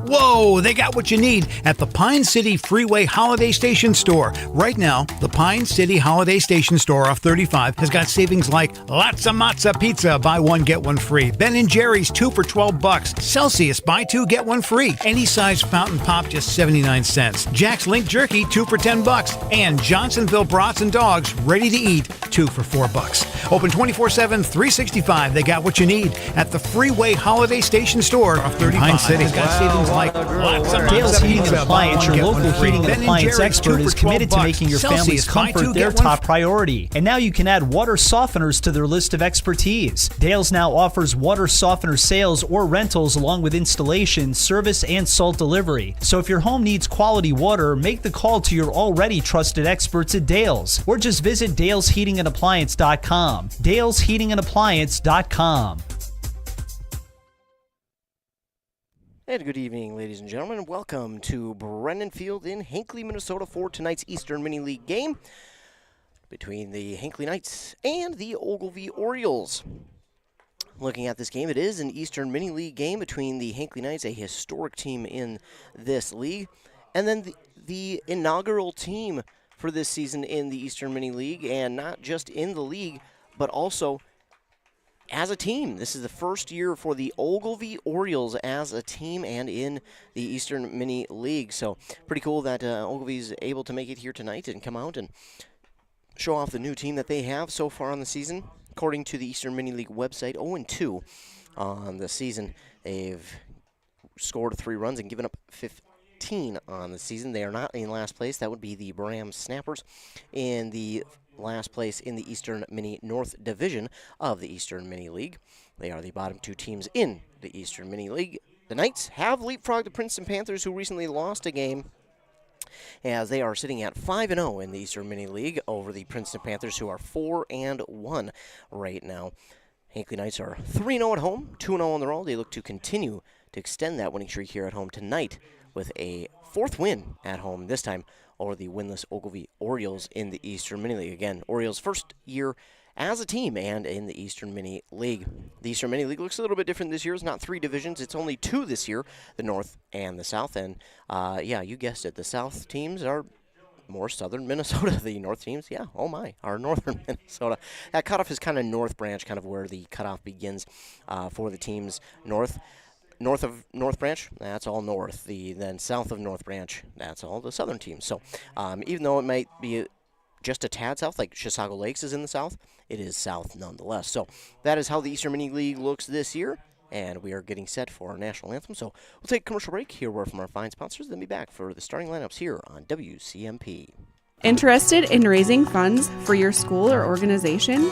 Whoa, they got what you need at the Pine City Freeway Holiday Station Store. Right now, the Pine City Holiday Station Store off 35 has got savings like lots of matzo pizza, buy one, get one free. Ben & Jerry's 2 for $12. Celsius, buy 2, get 1 free. Any size fountain pop, just 79 cents. Jack's Link Jerky, 2 for $10. And Johnsonville Brats and Dogs, ready to eat, 2 for $4. Open 24/7, 365. They got what you need at the Freeway Holiday Station Store off 35. Pine City. Has got savings like lots of Dale's matzo Heating and pizza, Appliance, buy your one, get local one free. heating and Ben & appliance Jerry's, expert, 2 is for committed to $12. making your family's Celsius, buy comfort 2, their get 1 top priority. And now you can add water softeners to their list of expertise. Dale's now offers water softener sales or rentals along with installation, service, and salt delivery. So if your home needs quality water, make the call to your already trusted experts at Dale's, or just visit dalesheatingandappliance.com. dalesheatingandappliance.com. And good evening, ladies and gentlemen. Welcome to Brennan Field in Hinckley, Minnesota for tonight's Eastern Mini League game between the Hinckley Knights and the Ogilvie Orioles. Looking at this game, it is an Eastern Mini League game between the Hinckley Knights, a historic team in this league, and then the inaugural team for this season in the Eastern Mini League, and not just in the league, but also as a team. This is the first year for the Ogilvie Orioles as a team and in the Eastern Mini League. So pretty cool that Ogilvie's able to make it here tonight and come out and show off the new team that they have so far on the season. According to the Eastern Mini League website, 0-2 on the season. They've scored 3 runs and given up 15 on the season. They are not in last place. That would be the Bram Snappers in the last place in the Eastern Mini North Division of the Eastern Mini League. They are the bottom 2 teams in the Eastern Mini League. The Knights have leapfrogged the Princeton Panthers, who recently lost a game, as they are sitting at 5-0 in the Eastern Mini League over the Princeton Panthers, who are 4-1 right now. Hinckley Knights are 3-0 at home, 2-0 on the road. They look to continue to extend that winning streak here at home tonight with a 4th win at home, this time over the winless Ogilvie Orioles in the Eastern Mini League. Again, Orioles' first year as a team and in the Eastern Mini League. The Eastern Mini League looks a little bit different this year. It's not 3 divisions. It's only 2 this year, the North and the South. And, yeah, you guessed it. The South teams are more southern Minnesota. The North teams, yeah, oh my, are northern Minnesota. That cutoff is kind of North Branch, kind of where the cutoff begins for the teams north. North of North Branch, that's all north. Then south of North Branch, that's all the southern teams. So even though it might be just a tad south, like Chisago Lakes is in the south, it is south nonetheless. So that is how the Eastern Mini League looks this year, and we are getting set for our national anthem. So we'll take a commercial break, hear word from our fine sponsors, then be back for the starting lineups here on WCMP. Interested in raising funds for your school or organization?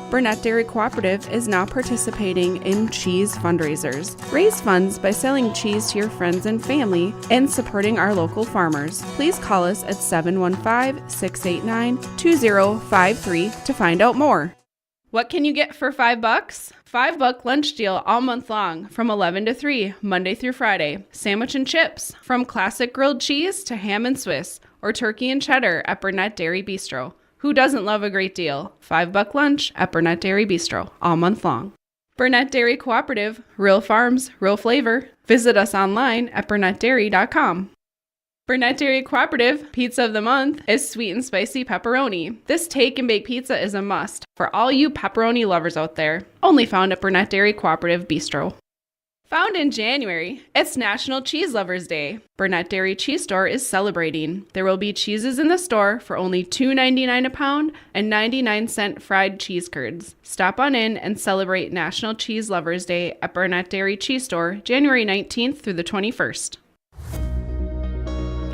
Burnett Dairy Cooperative is now participating in cheese fundraisers. Raise funds by selling cheese to your friends and family and supporting our local farmers. Please call us at 715-689-2053 to find out more. What can you get for $5? $5 lunch deal all month long from 11 to 3, Monday through Friday. Sandwich and chips, from classic grilled cheese to ham and Swiss, or turkey and cheddar at Burnett Dairy Bistro. Who doesn't love a great deal? $5 lunch at Burnett Dairy Bistro all month long. Burnett Dairy Cooperative, real farms, real flavor. Visit us online at burnettdairy.com. Burnett Dairy Cooperative Pizza of the Month is sweet and spicy pepperoni. This take and bake pizza is a must for all you pepperoni lovers out there. Only found at Burnett Dairy Cooperative Bistro. Found in January, it's National Cheese Lovers Day. Burnett Dairy Cheese Store is celebrating. There will be cheeses in the store for only $2.99 a pound and 99-cent fried cheese curds. Stop on in and celebrate National Cheese Lovers Day at Burnett Dairy Cheese Store, January 19th through the 21st.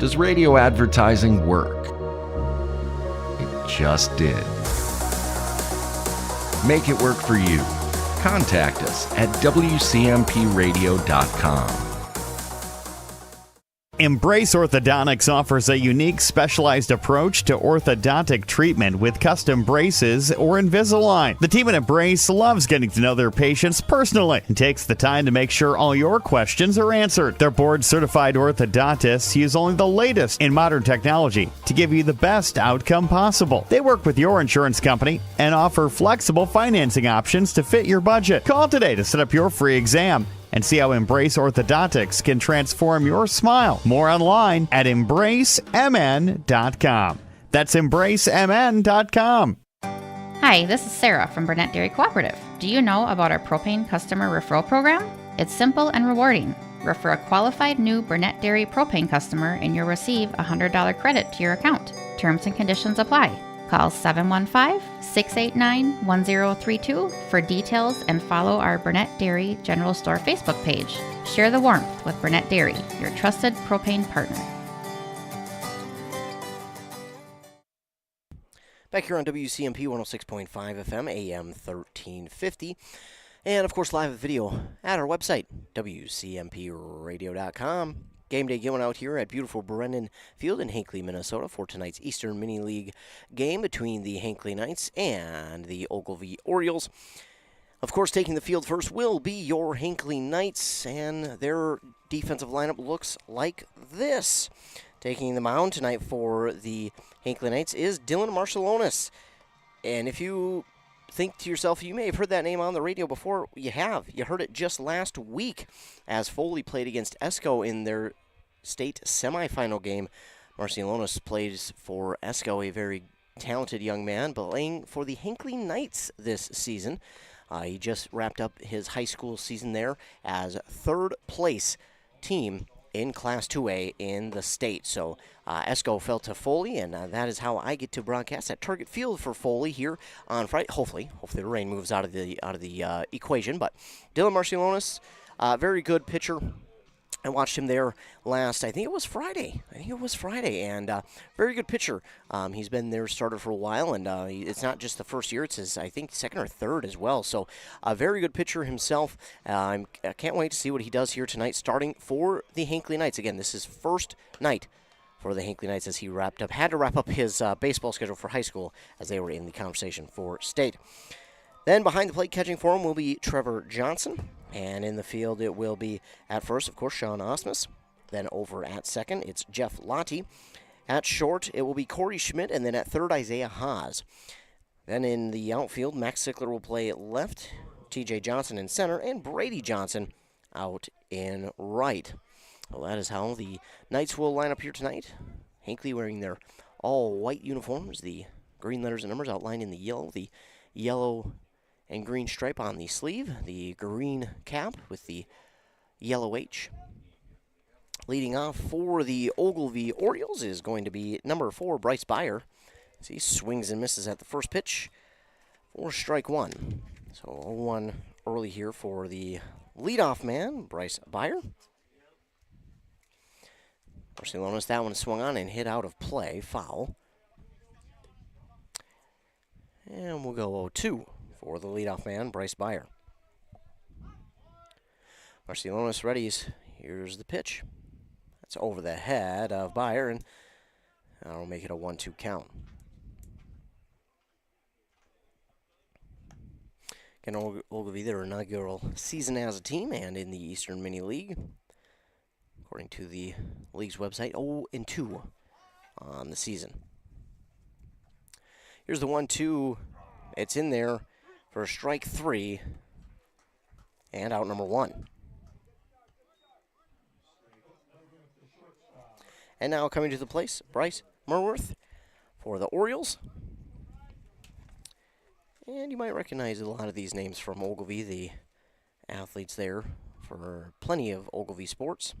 Does radio advertising work? It just did. Make it work for you. Contact us at wcmpradio.com. Embrace Orthodontics offers a unique specialized approach to orthodontic treatment with custom braces or Invisalign. The team at Embrace loves getting to know their patients personally and takes the time to make sure all your questions are answered. Their board-certified orthodontists use only the latest in modern technology to give you the best outcome possible. They work with your insurance company and offer flexible financing options to fit your budget. Call today to set up your free exam and see how Embrace Orthodontics can transform your smile. More online at embracemn.com. That's embracemn.com. Hi, this is Sarah from Burnett Dairy Cooperative. Do you know about our propane customer referral program? It's simple and rewarding. Refer a qualified new Burnett Dairy propane customer and you'll receive a $100 credit to your account. Terms and conditions apply. Call 715-689-1032 for details and follow our Burnett Dairy General Store Facebook page. Share the warmth with Burnett Dairy, your trusted propane partner. Back here on WCMP 106.5 FM, AM 1350. And, of course, live video at our website, WCMPradio.com. Game day going out here at beautiful Brennan Field in Hinckley, Minnesota for tonight's Eastern Mini League game between the Hinckley Knights and the Ogilvie Orioles. Of course, taking the field first will be your Hinckley Knights, and their defensive lineup looks like this. Taking the mound tonight for the Hinckley Knights is Dylan Marcellonis. And if you think to yourself, you may have heard that name on the radio before. You have. You heard it just last week as Foley played against Esco in their state semifinal game. Marcellonis plays for Esco, a very talented young man, playing for the Hinckley Knights this season. He just wrapped up his high school season there as third place team in Class 2A in the state. So Esco fell to Foley, and that is how I get to broadcast at Target Field for Foley here on Friday. Hopefully the rain moves out of the equation. But Dylan Marcellonis, very good pitcher. I watched him there last, I think it was Friday, and very good pitcher. He's been their starter for a while, and it's not just the first year, it's his, I think, second or third as well. So a very good pitcher himself. I can't wait to see what he does here tonight, starting for the Hinckley Knights. Again, this is first night for the Hinckley Knights as he had to wrap up his baseball schedule for high school as they were in the conversation for state. Then behind the plate catching for him will be Trevor Johnson. And in the field it will be at first, of course, Sean Osmus. Then over at second, it's Jeff Lottie. At short, it will be Corey Schmidt. And then at third, Isaiah Haas. Then in the outfield, Max Sickler will play at left, TJ Johnson in center, and Brady Johnson out in right. Well, that is how the Knights will line up here tonight. Hinckley wearing their all-white uniforms, the green letters and numbers outlined in the yellow and green stripe on the sleeve, the green cap with the yellow H. Leading off for the Ogilvie Orioles is going to be number 4, Bryce Beyer. As he swings and misses at the first pitch for strike one. So 0-1 early here for the leadoff man, Bryce Beyer. Marcellonis, that one swung on and hit out of play, foul. And we'll go 0-2. For the leadoff man, Bryce Beyer. Marcellonis readies. Here's the pitch. That's over the head of Beyer, and that'll make it a 1-2 count. Again, Ogilvie, their inaugural season as a team and in the Eastern Mini League. According to the league's website, 0-2 on the season. Here's the 1-2. It's in there for strike 3 and out number 1. And now coming to the place, Bryce Merworth for the Orioles. And you might recognize a lot of these names from Ogilvie, the athletes there for plenty of Ogilvie sports.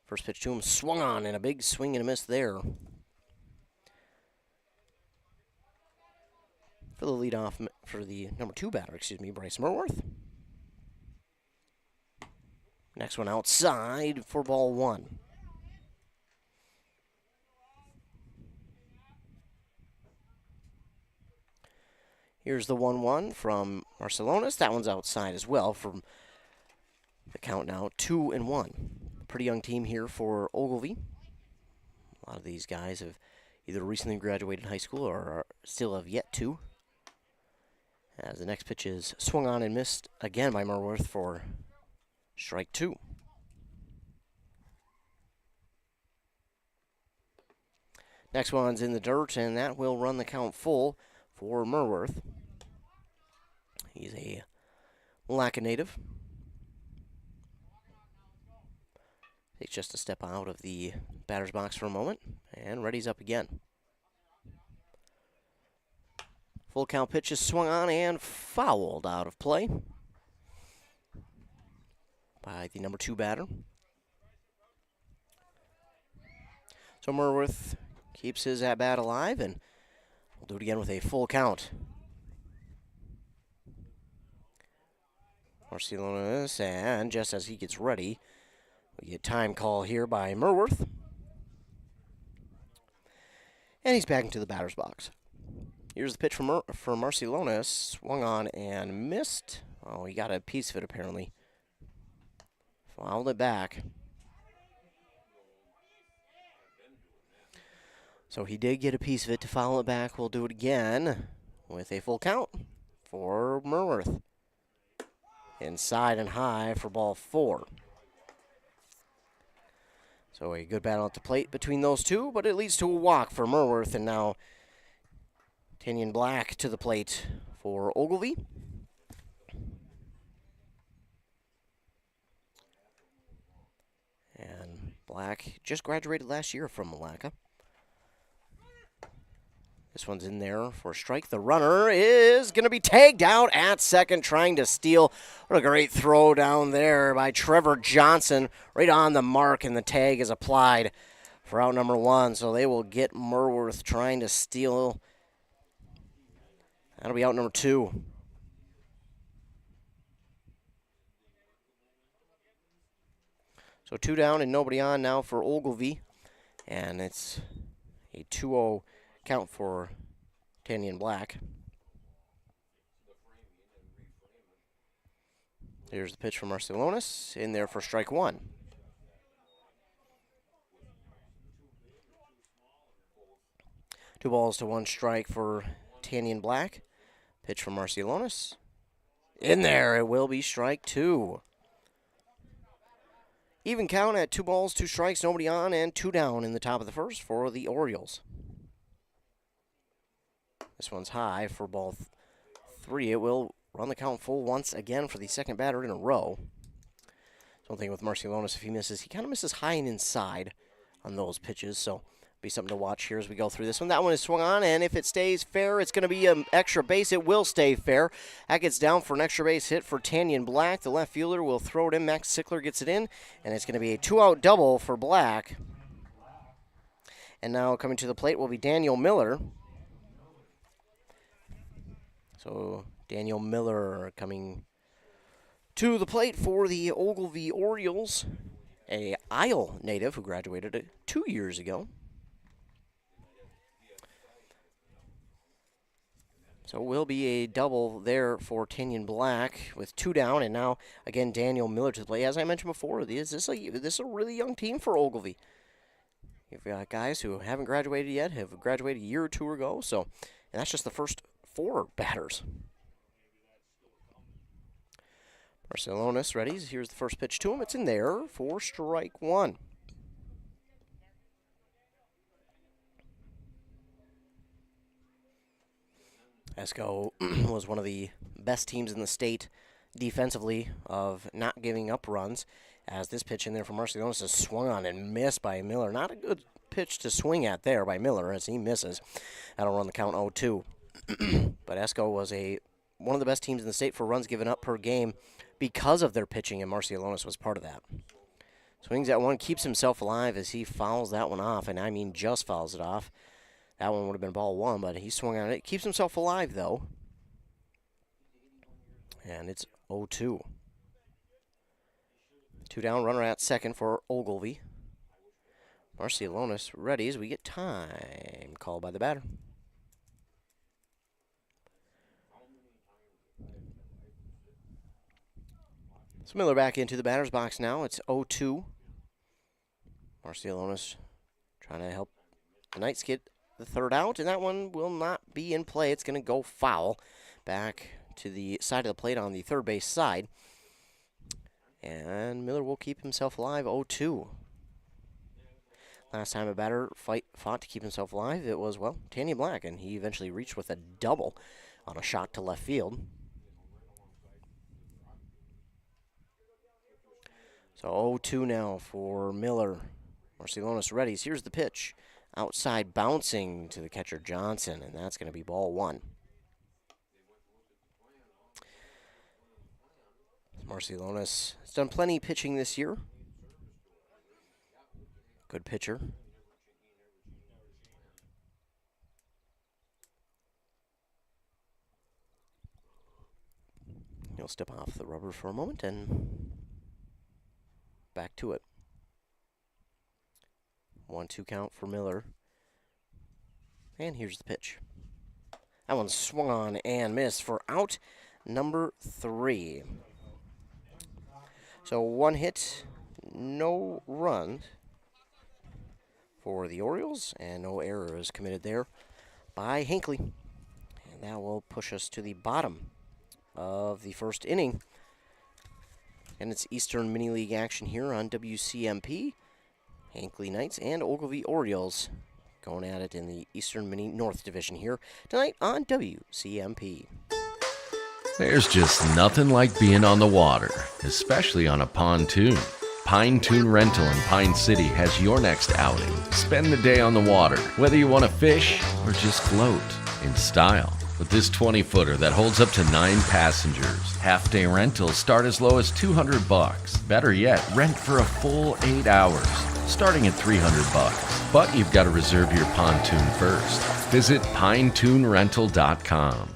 First pitch to him, swung on, and a big swing and a miss there. For the leadoff, for the number 2 batter, Bryce Merworth. Next one outside for ball 1. Here's the 1-1 from Marcellonis. That one's outside as well from the count now, 2-1. Pretty young team here for Ogilvie. A lot of these guys have either recently graduated high school or still have yet to. As the next pitch is swung on and missed again by Merworth for strike 2. Next one's in the dirt, and that will run the count full for Merworth. He's a Lacka native. Takes just a step out of the batter's box for a moment, and ready's up again. Full count pitch is swung on and fouled out of play by the number 2 batter. So Merworth keeps his at-bat alive, and we'll do it again with a full count. Marcilonis, and just as he gets ready, we get time call here by Merworth. And he's back into the batter's box. Here's the pitch for Marcilonis. Swung on and missed. Oh, he got a piece of it apparently. Fouled it back. So he did get a piece of it to foul it back. We'll do it again with a full count for Merworth. Inside and high for ball 4. So a good battle at the plate between those two, but it leads to a walk for Merworth, and now Tinian Black to the plate for Ogilvie. And Black just graduated last year from Malacca. This one's in there for a strike. The runner is going to be tagged out at second, trying to steal. What a great throw down there by Trevor Johnson, right on the mark, and the tag is applied for out number 1. So they will get Merworth trying to steal. That'll be out number 2. So 2 down and nobody on now for Ogilvie, and it's a 2-0 count for Tinian Black. Here's the pitch from Marcilonis, in there for strike 1. Two balls to 1 strike for Tinian Black. Pitch from Marcilonis. In there, it will be strike 2. Even count at 2 balls, 2 strikes, nobody on, and 2 down in the top of the first for the Orioles. This one's high for ball 3. It will run the count full once again for the second batter in a row. One thing with Marcilonis, if he misses, he kind of misses high and inside on those pitches, so be something to watch here as we go through this one. That one is swung on, and if it stays fair, it's going to be an extra base. It will stay fair. That gets down for an extra base hit for Tinian Black. The left fielder will throw it in. Max Sickler gets it in, and it's going to be a 2-out double for Black. And now coming to the plate will be Daniel Miller. So Daniel Miller coming to the plate for the Ogilvie Orioles, a Isle native who graduated 2 years ago. So it will be a double there for Tinian Black with 2 down, and now again Daniel Miller to the plate. As I mentioned before, this is a really young team for Ogilvie. You've got guys who haven't graduated yet, have graduated a year or 2 ago, so and that's just the first 4 batters. Marcilonis ready. Here's the first pitch to him. It's in there for strike 1. ESCO was one of the best teams in the state defensively of not giving up runs, as this pitch in there for Marcilonis is swung on and missed by Miller. Not a good pitch to swing at there by Miller as he misses. That'll run the count 0-2. But ESCO was one of the best teams in the state for runs given up per game because of their pitching, and Marcilonis was part of that. Swings at one, keeps himself alive as he fouls that one off, and I mean just fouls it off. That one would have been ball 1, but he swung on it. Keeps himself alive, though. And it's 0-2. 2 down, runner at second for Ogilvie. Marcilonis ready as we get time called by the batter. So Miller back into the batter's box now. It's 0-2. Marcilonis trying to help the Knights get the third out, and that one will not be in play. It's going to go foul back to the side of the plate on the third base side. And Miller will keep himself alive, 0-2. Last time a batter fought to keep himself alive, it was, well, Tinian Black, and he eventually reached with a double on a shot to left field. So 0-2 now for Miller. Marcilonis readies. Here's the pitch. Outside bouncing to the catcher Johnson, and that's going to be ball one. Marcilonis has done plenty pitching this year. Good pitcher. He'll step off the rubber for a moment and back to it. 1-2 count for Miller. And here's the pitch. That one swung on and missed for out number 3. So 1 hit, no runs for the Orioles, and no errors committed there by Hinckley. And that will push us to the bottom of the first inning. And it's Eastern Mini League action here on WCMP. Hinckley Knights and Ogilvie Orioles going at it in the Eastern Mini North Division here tonight on WCMP. There's just nothing like being on the water, especially on a pontoon. Pine Toon Rental in Pine City has your next outing. Spend the day on the water, whether you want to fish or just float in style. With this 20-footer that holds up to 9 passengers, half-day rentals start as low as $200. Better yet, rent for a full 8 hours, starting at $300. But you've got to reserve your pontoon first. Visit pinetoonrental.com.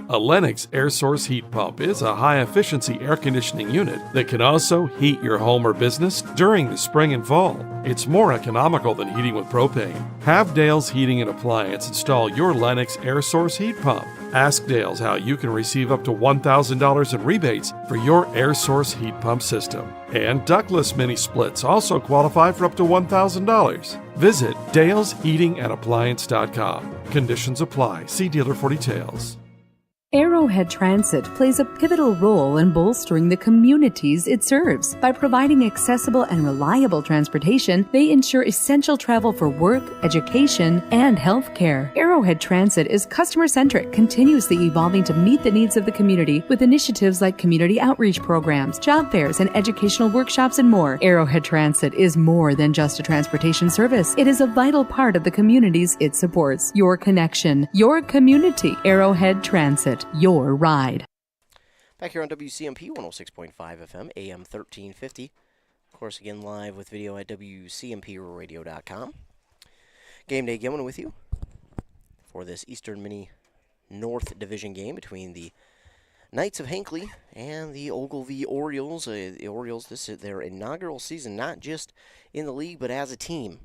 A Lennox air source heat pump is a high-efficiency air conditioning unit that can also heat your home or business during the spring and fall. It's more economical than heating with propane. Have Dale's Heating and Appliance install your Lennox air source heat pump. Ask Dale's how you can receive up to $1,000 in rebates for your air source heat pump system. And ductless mini splits also qualify for up to $1,000. Visit dalesheatingandappliance.com. Conditions apply. See dealer for details. Arrowhead Transit plays a pivotal role in bolstering the communities it serves. By providing accessible and reliable transportation, they ensure essential travel for work, education, and healthcare. Arrowhead Transit is customer-centric, continuously evolving to meet the needs of the community with initiatives like community outreach programs, job fairs, and educational workshops and more. Arrowhead Transit is more than just a transportation service. It is a vital part of the communities it supports. Your connection, your community. Arrowhead Transit. Your ride. Back here on WCMP 106.5 FM, AM 1350. Of course, again, live with video at WCMPradio.com. Game day going with you for this Eastern Mini North Division game between the Knights of Hinckley and the Ogilvie Orioles. The Orioles, this is their inaugural season, not just in the league, but as a team.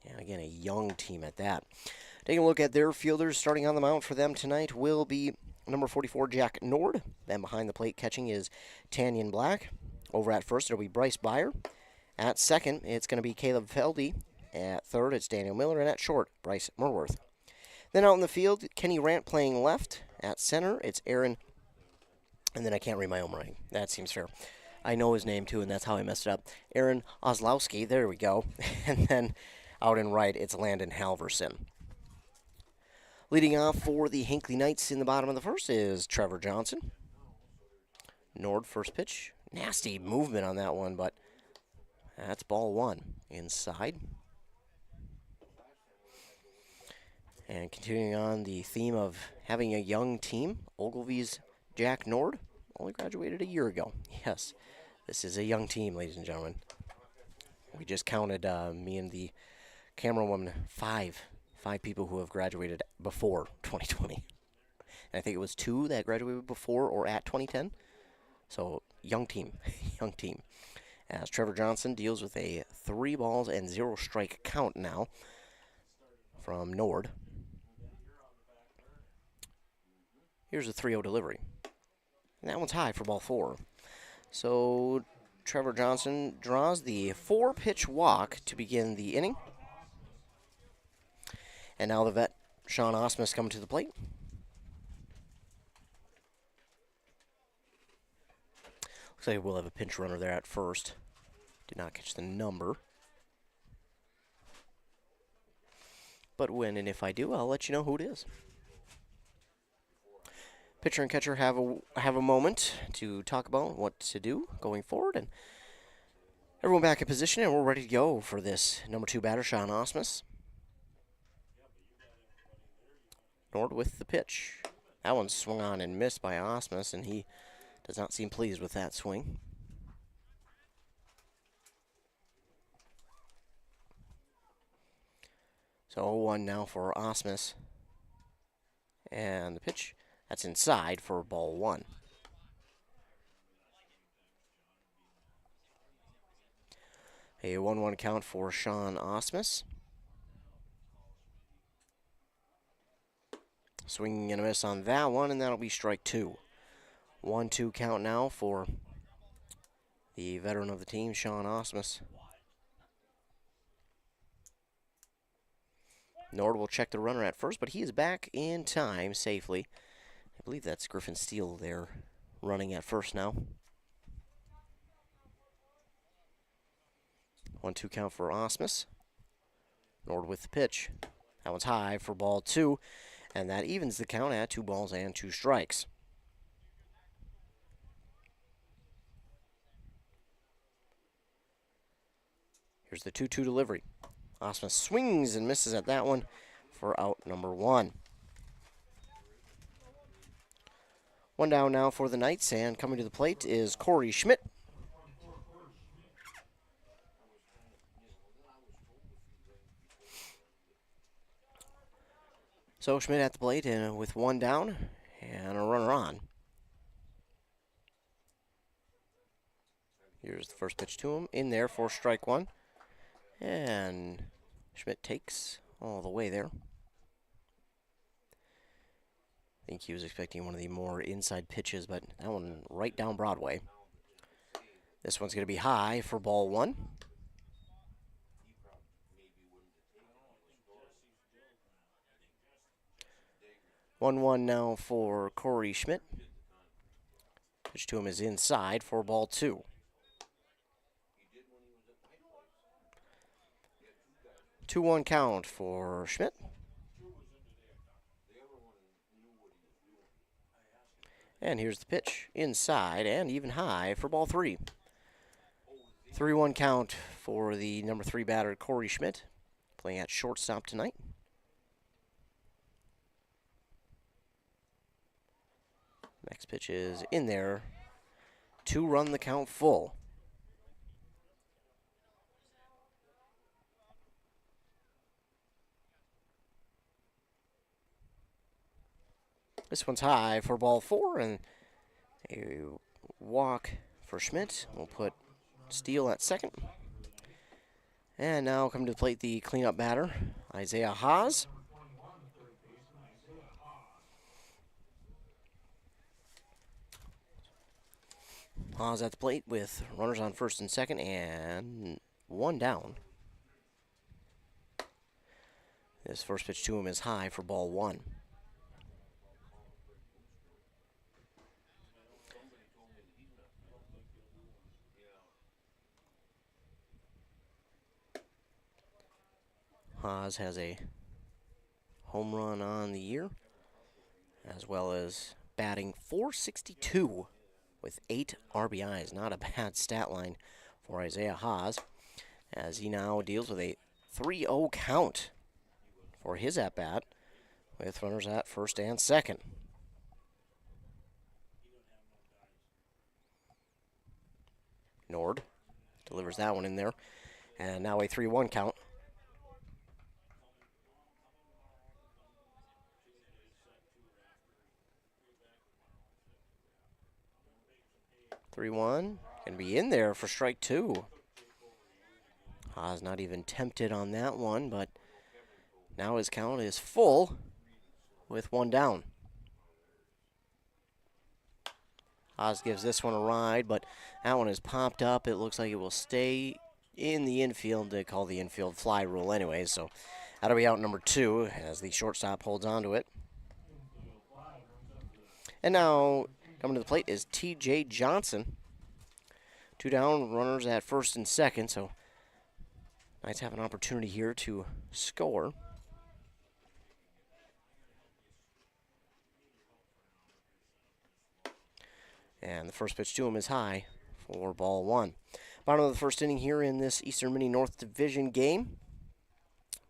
And again, a young team at that. Taking a look at their fielders, starting on the mound for them tonight will be number 44, Jack Nord. Then behind the plate catching is Tanyan Black. Over at first, it'll be Bryce Byer. At second, it's going to be Caleb Feldy. At third, it's Daniel Miller. And at short, Bryce Merworth. Then out in the field, Kenny Rant playing left. At center, it's Aaron. And then I can't read my own writing. That seems fair. I know his name, too, and that's how I messed it up. Aaron Oslowski. There we go. And then out in right, it's Landon Halverson. Leading off for the Hinckley Knights in the bottom of the first is Trevor Johnson. Nord first pitch. Nasty movement on that one, but that's ball one. Inside. And continuing on the theme of having a young team, Ogilvie's Jack Nord only graduated a year ago. Yes, this is a young team, ladies and gentlemen. We just counted, me and the camera woman, five people who have graduated before 2020. And I think it was 2 that graduated before or at 2010. So, young team. Young team. As Trevor Johnson deals with a 3-ball-and-0 strike count now from Nord. Here's a 3-0 delivery. And that one's high for ball 4. So, Trevor Johnson draws the 4-pitch walk to begin the inning. And now the vet, Sean Osmus, coming to the plate. Looks like we'll have a pinch runner there at first. Did not catch the number. But when and if I do, I'll let you know who it is. Pitcher and catcher have a moment to talk about what to do going forward. And Everyone back in position, and we're ready to go for this number 2 batter, Sean Osmus. Nord with the pitch. That one swung on and missed by Osmus, and he does not seem pleased with that swing. So 0-1 now for Osmus. And the pitch, that's inside for ball 1. A 1-1 count for Sean Osmus. Swinging and a miss on that one, and that'll be strike 2. 1-2 count now for the veteran of the team, Sean Osmus. Nord will check the runner at first, but he is back in time safely. I believe that's Griffin Steele there running at first now. 1-2 count for Osmus. Nord with the pitch. That one's high for ball 2, and that evens the count at 2 balls and 2 strikes. Here's the 2-2 delivery. Osmus swings and misses at that one for out number 1. 1 down now for the Knights, and coming to the plate is Corey Schmidt. So Schmidt at the plate and with 1 down and a runner on. Here's the first pitch to him, in there for strike 1. And Schmidt takes all the way there. I think he was expecting one of the more inside pitches, but that one right down Broadway. This one's going to be high for ball 1. One now for Corey Schmidt. Pitch to him is inside for ball 2. 2-1 count for Schmidt. And here's the pitch, inside and even high for ball 3. 3-1 count for the number 3 batter, Corey Schmidt, playing at shortstop tonight. Next pitch is in there to run the count full. This one's high for ball 4, and a walk for Schmidt. We'll put Steele at second. And now coming to the plate, the cleanup batter, Isaiah Haas. Haas at the plate with runners on first and second and 1 down. This first pitch to him is high for ball 1. Haas has a home run on the year, as well as batting .462 with 8 RBIs. Not a bad stat line for Isaiah Haas, as he now deals with a 3-0 count for his at-bat, with runners at first and second. Nord delivers that one in there, and now a 3-1 count. 3-1, gonna be in there for strike 2. Haas not even tempted on that one, but now his count is full with 1 down. Haas gives this one a ride, but that one is popped up. It looks like it will stay in the infield. They call the infield fly rule anyway, so that'll be out number 2 as the shortstop holds on to it. And now coming to the plate is T.J. Johnson. 2 down, runners at first and second, so Knights have an opportunity here to score. And the first pitch to him is high for ball 1. Bottom of the first inning here in this Eastern Mini North Division game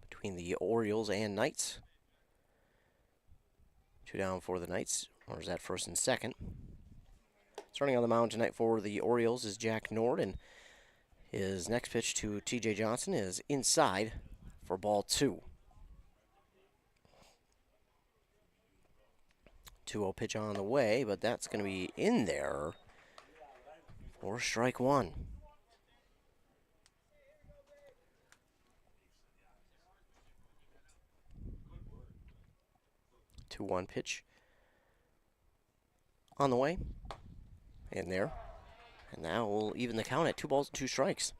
between the Orioles and Knights. 2 down for the Knights. Runners at first and second. Starting on the mound tonight for the Orioles is Jack Nord, and his next pitch to TJ Johnson is inside for ball 2. 2-0 pitch on the way, but that's going to be in there for strike 1. 2-1 pitch on the way. In there. And now we'll even the count at 2 balls and 2 strikes.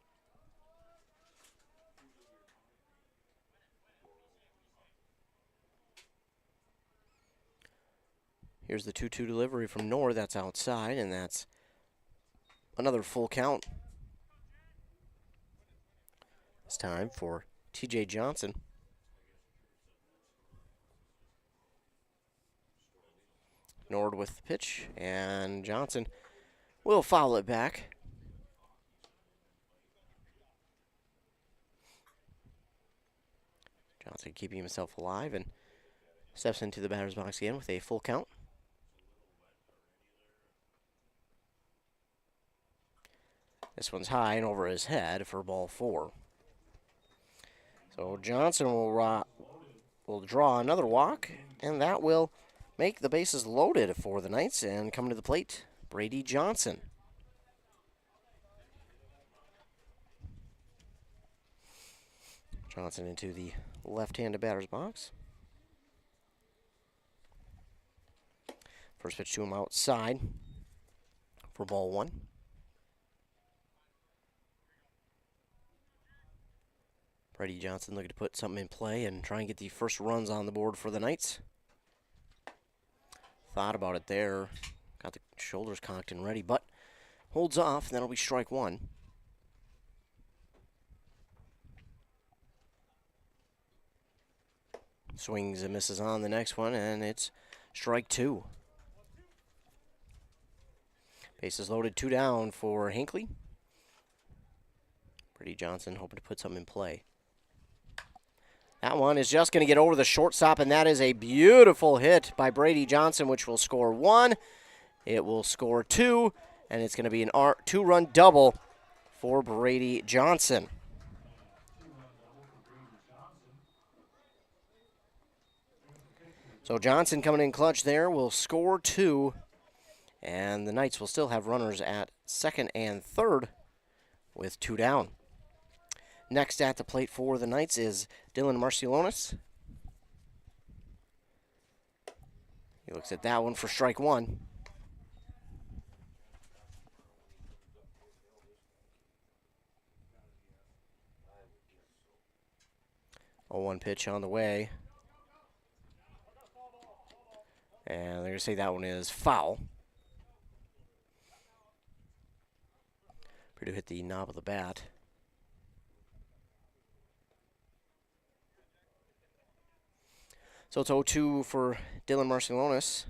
Here's the 2-2 delivery from Nord. That's outside, and that's another full count. It's time for TJ Johnson. Nord with the pitch, and Johnson will foul it back. Johnson keeping himself alive and steps into the batter's box again with a full count. This one's high and over his head for ball 4. So Johnson will draw another walk, and that will make the bases loaded for the Knights. And coming to the plate, Brady Johnson. Johnson into the left-handed batter's box. First pitch to him outside for ball 1. Brady Johnson looking to put something in play and try and get the first runs on the board for the Knights. Thought about it there. Got the shoulders cocked and ready, but holds off, and that'll be strike 1. Swings and misses on the next one, and it's strike 2. Bases loaded, 2 down for Hinckley. Brady Johnson hoping to put something in play. That one is just going to get over the shortstop, and that is a beautiful hit by Brady Johnson, which will score 1. It will score 2, and it's going to be an 2-run double for Brady Johnson. So Johnson coming in clutch there will score 2, and the Knights will still have runners at second and third with 2 down. Next at the plate for the Knights is Dylan Marciulionis. He looks at that one for strike 1. A 1 pitch on the way. And they're going to say that one is foul. Pretty hit the knob of the bat. So it's 0-2 for Dylan Marciulionis.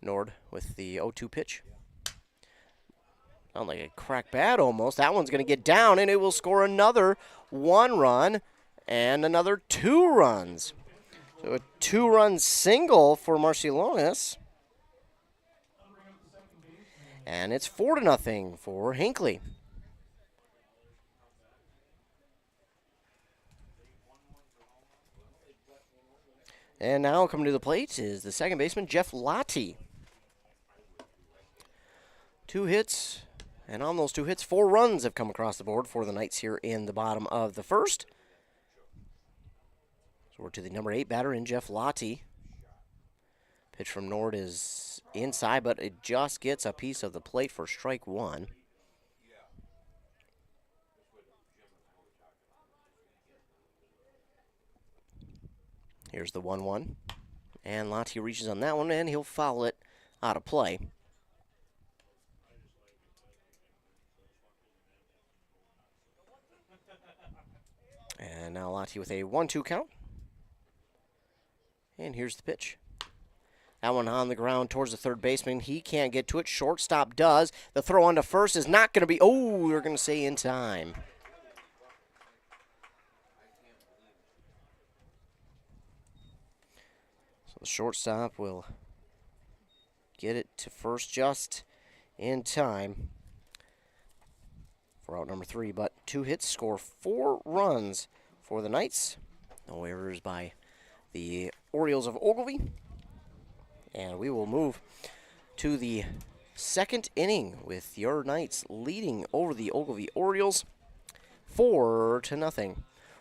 Nord with the 0-2 pitch. Sound like a crack bat almost. That one's going to get down, and it will score another 1 run and another 2 runs. So a 2-run single for Marciulionis. And it's 4-0 for Hinckley. And now coming to the plate is the second baseman, Jeff Lottie. 2 hits, and on those 2 hits, 4 runs have come across the board for the Knights here in the bottom of the first. So we're to the number 8 batter in Jeff Lottie. Pitch from Nord is inside, but it just gets a piece of the plate for strike 1. Here's the 1-1. And Lottie reaches on that one, and he'll foul it out of play. And now Lottie with a 1-2 count. And here's the pitch. That one on the ground towards the third baseman. He can't get to it. Shortstop does. The throw on to first is not going to be, we're going to say in time. So the shortstop will get it to first just in time for out number 3. But 2 hits score 4 runs for the Knights. No errors by the Orioles of Ogilvie. And we will move to the second inning with your Knights leading over the Ogilvie Orioles 4-0.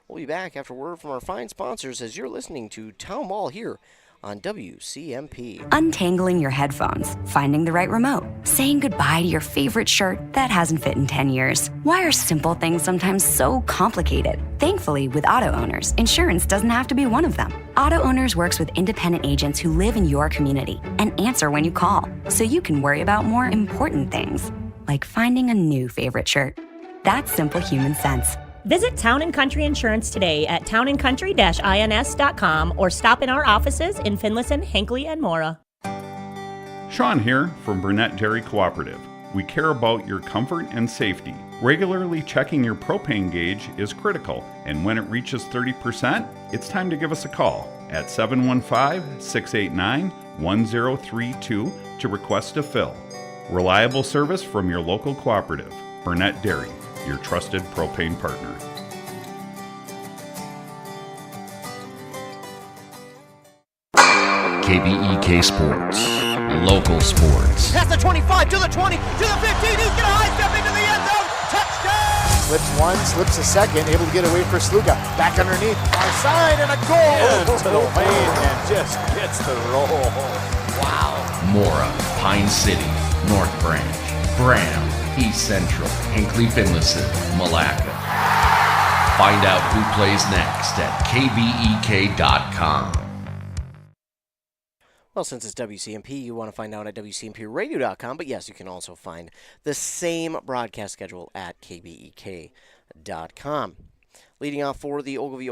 We'll be back after word from our fine sponsors as you're listening to Town Ball here on WCMP. Untangling your headphones, finding the right remote, saying goodbye to your favorite shirt that hasn't fit in 10 years. Why are simple things sometimes so complicated? Thankfully, with auto owners, insurance doesn't have to be one of them. Auto Owners works with independent agents who live in your community and answer when you call, so you can worry about more important things, like finding a new favorite shirt. That's simple human sense. Visit Town & Country Insurance today at townandcountry-ins.com or stop in our offices in Finlayson, Hinckley, and Mora. Sean here from Burnett Dairy Cooperative. We care about your comfort and safety. Regularly checking your propane gauge is critical, and when it reaches 30%, it's time to give us a call at 715-689-1032 to request a fill. Reliable service from your local cooperative, Burnett Dairy, your trusted propane partner. KBEK Sports. Local sports. Past the 25, to the 20, to the 15. He's going to high step into the end zone. Touchdown! Slips one, slips a second, able to get away for Sluga. Back underneath, far side, and a goal to the lane, and just gets the roll. Wow. Mora, Pine City, North Branch, Bram, East Central, Hinckley, Finlayson, Malacca. Find out who plays next at kbek.com. Well, since it's WCMP, you want to find out at WCMPradio.com, but yes, you can also find the same broadcast schedule at kbek.com. Leading off for the Ogilvie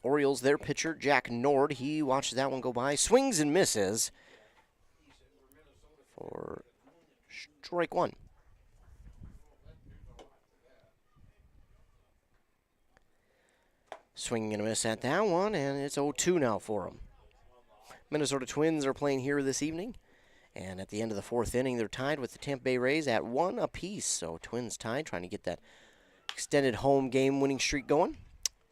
Orioles, their pitcher, Jack Nord, he watches that one go by, swings and misses for strike 1. Swinging and a miss at that one, and it's 0-2 now for him. Minnesota Twins are playing here this evening, and at the end of the 4th inning, they're tied with the Tampa Bay Rays at 1 apiece. So Twins tied, trying to get that extended home game winning streak going.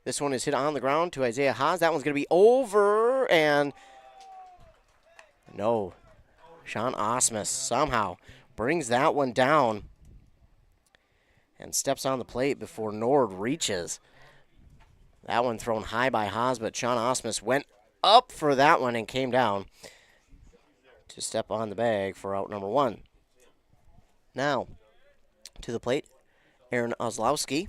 This one is hit on the ground to Isaiah Haas. That one's going to be over, and no. Sean Osmus somehow brings that one down and steps on the plate before Nord reaches. That one thrown high by Haas, but Sean Osmus went up for that one and came down to step on the bag for out number 1. Now, to the plate, Aaron Oslowski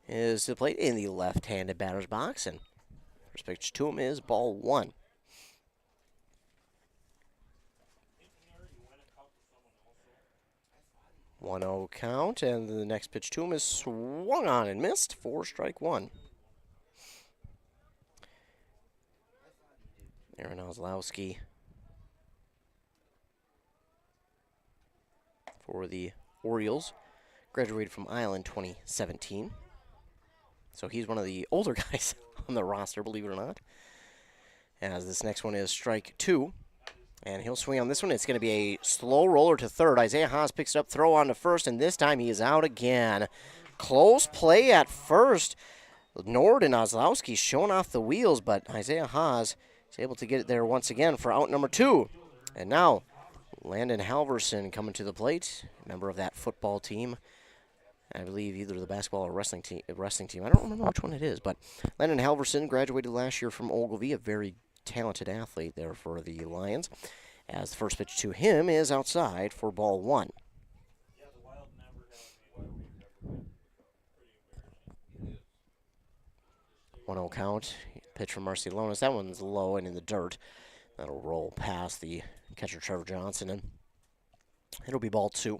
is to the plate in the left-handed batter's box, and first pitch to him is ball 1. One 1-0 count, and the next pitch to him is swung on and missed for strike 1. Aaron Oslowski for the Orioles. Graduated from Island 2017. So he's one of the older guys on the roster, believe it or not. As this next one is strike 2. And he'll swing on this one. It's going to be a slow roller to third. Isaiah Haas picks it up, throw on to first, and this time he is out again. Close play at first. Nord and Oslowski showing off the wheels, but Isaiah Haas is able to get it there once again for out number 2. And now, Landon Halverson coming to the plate, member of that football team. I believe either the basketball or wrestling team. I don't remember which one it is, but Landon Halverson graduated last year from Ogilvie, a very talented athlete there for the Lions. As the first pitch to him is outside for ball 1. One 1-0 count. Pitch from Marcialonis. That one's low and in the dirt. That'll roll past the catcher Trevor Johnson, and it'll be ball 2.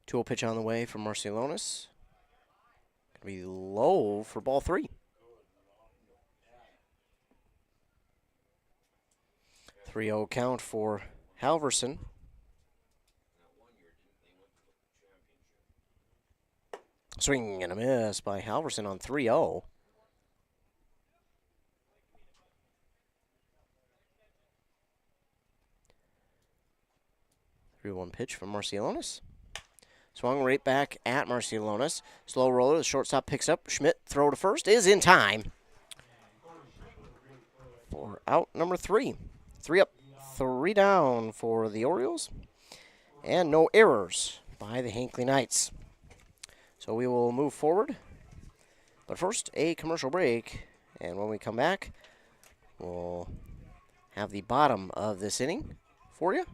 2-0 pitch on the way from Marcialonis. Going to be low for ball 3. 3-0 count for Halverson. Swing and a miss by Halverson on 3-0. One pitch from Marcialonis. Swung right back at Marcialonis. Slow roller. The shortstop picks up. Schmidt throw to first is in time. For out number 3. 3 up, 3 down for the Orioles. And no errors by the Hinckley Knights. So we will move forward. But first, a commercial break. And when we come back, we'll have the bottom of this inning for you.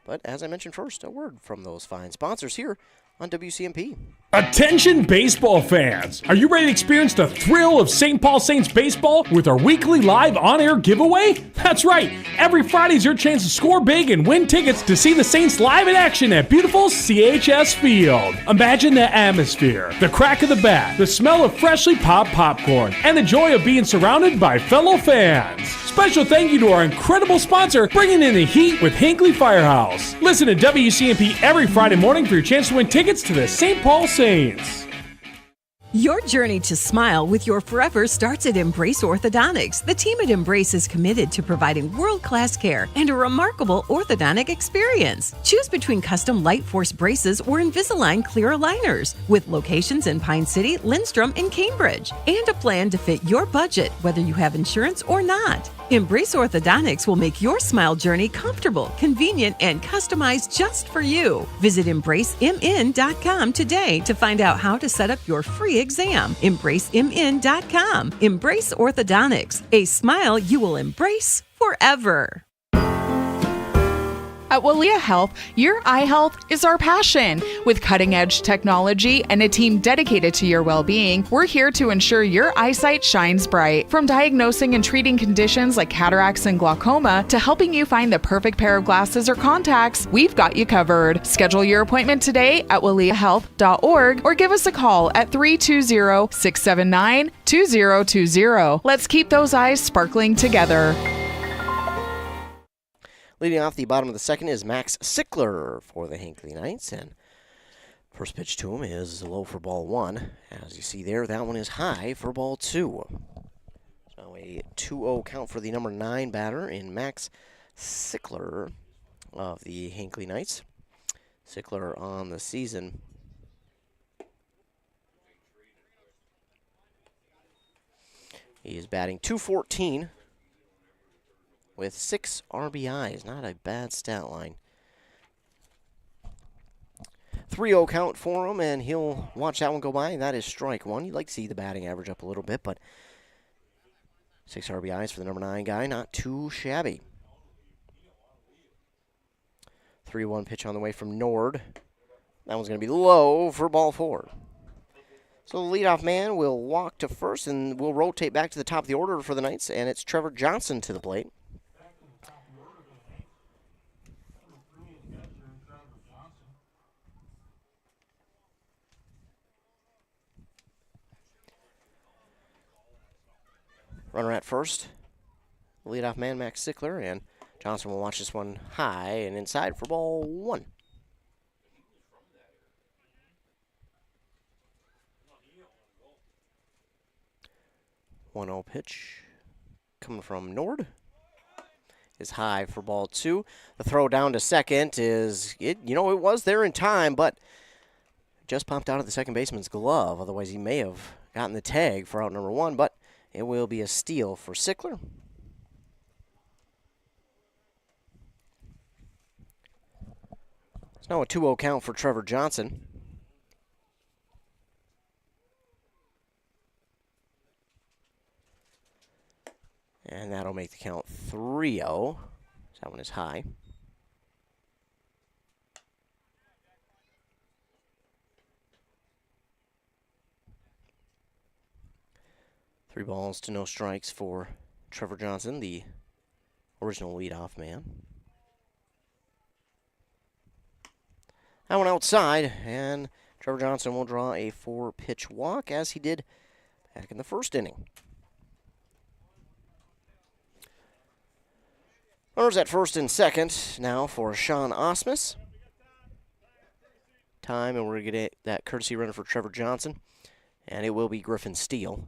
But as I mentioned first, a word from those fine sponsors here on WCMP. Attention baseball fans! Are you ready to experience the thrill of St. Paul Saints baseball with our weekly live on-air giveaway? That's right! Every Friday is your chance to score big and win tickets to see the Saints live in action at beautiful CHS Field. Imagine the atmosphere, the crack of the bat, the smell of freshly popped popcorn, and the joy of being surrounded by fellow fans. Special thank you to our incredible sponsor, bringing in the heat with Hinckley Firehouse. Listen to WCMP every Friday morning for your chance to win tickets to the St. Paul Saints. Your journey to smile with your forever starts at Embrace Orthodontics. The team at Embrace is committed to providing world-class care and a remarkable orthodontic experience. Choose between custom Light Force braces or Invisalign clear aligners with locations in Pine City, Lindstrom, and Cambridge, and a plan to fit your budget, whether you have insurance or not. Embrace Orthodontics will make your smile journey comfortable, convenient, and customized just for you. Visit EmbraceMN.com today to find out how to set up your free exam. EmbraceMN.com. Embrace Orthodontics, a smile you will embrace forever. At Walia Health, your eye health is our passion. With cutting-edge technology and a team dedicated to your well-being, we're here to ensure your eyesight shines bright. From diagnosing and treating conditions like cataracts and glaucoma to helping you find the perfect pair of glasses or contacts, we've got you covered. Schedule your appointment today at waliahealth.org or give us a call at 320-679-2020. Let's keep those eyes sparkling together. Leading off the bottom of the second is Max Sickler for the Hinckley Knights. And first pitch to him is low for ball 1. As you see there, that one is high for ball 2. So a 2-0 count for the number 9 batter in Max Sickler of the Hinckley Knights. Sickler on the season. He is batting .214. With 6 RBIs. Not a bad stat line. 3-0 count for him, and he'll watch that one go by. That is strike 1. You'd like to see the batting average up a little bit, but 6 RBIs for the number 9 guy. Not too shabby. 3-1 pitch on the way from Nord. That one's going to be low for ball 4. So the leadoff man will walk to first, and we'll rotate back to the top of the order for the Knights, and it's Trevor Johnson to the plate. Runner at first. Leadoff man Max Sickler, and Johnson will watch this one high and inside for ball 1. One 1-0 pitch coming from Nord is high for ball 2. The throw down to second is, it was there in time, but just popped out of the second baseman's glove. Otherwise, he may have gotten the tag for out number 1, but it will be a steal for Sickler. It's now a 2-0 count for Trevor Johnson. And that'll make the count 3-0. That one is high. Three balls to no strikes for Trevor Johnson, the original leadoff man. That one outside, and Trevor Johnson will draw a 4-pitch walk, as he did back in the first inning. Runners at first and second now for Sean Osmus. Time, and we're going to get that courtesy runner for Trevor Johnson, and it will be Griffin Steele.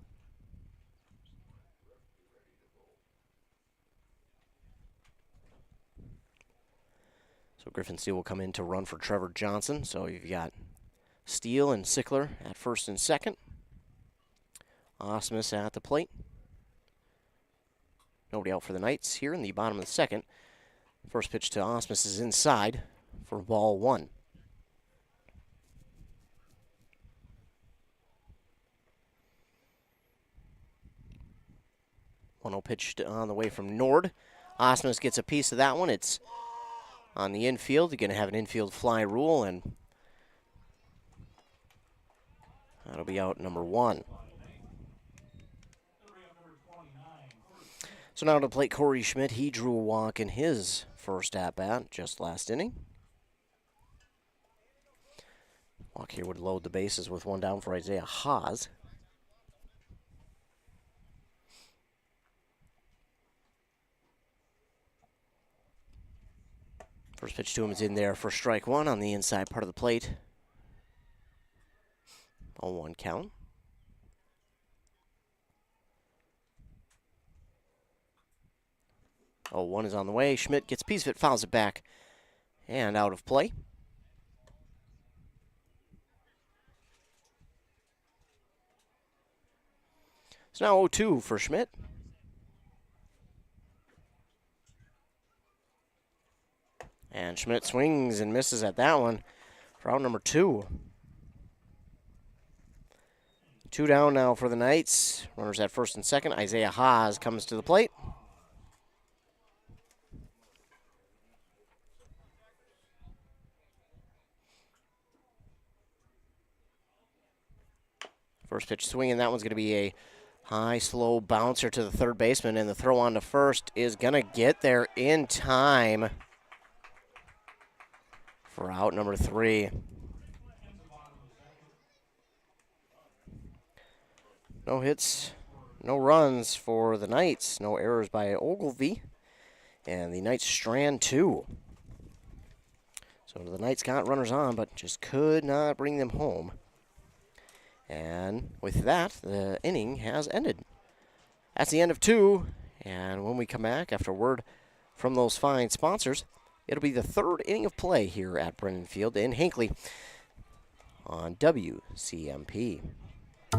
So Griffin Steele will come in to run for Trevor Johnson. So you've got Steele and Sickler at first and second. Osmus at the plate. Nobody out for the Knights here in the bottom of the second. First pitch to Osmus is inside for ball 1. One 0 pitch on the way from Nord. Osmus gets a piece of that one. It's on the infield. You're going to have an infield fly rule, and that'll be out number 1. So now to plate Corey Schmidt. He drew a walk in his first at-bat just last inning. Walk here would load the bases with one down for Isaiah Haas. First pitch to him is in there for strike 1 on the inside part of the plate. 0-1 count. Oh, 1 is on the way. Schmidt gets a piece of it, fouls it back, and out of play. So now 0-2 for Schmidt. And Schmidt swings and misses at that one for out number 2. 2 down now for the Knights. Runners at first and second. Isaiah Haas comes to the plate. First pitch swinging, that one's going to be a high, slow bouncer to the third baseman, and the throw on to first is going to get there in time for out number 3. No hits, no runs for the Knights. No errors by Ogilvie, and the Knights strand 2. So the Knights got runners on, but just could not bring them home. And with that, the inning has ended. That's the end of 2. And when we come back, after word from those fine sponsors, it'll be the 3rd inning of play here at Brennan Field in Hinckley on WCMP.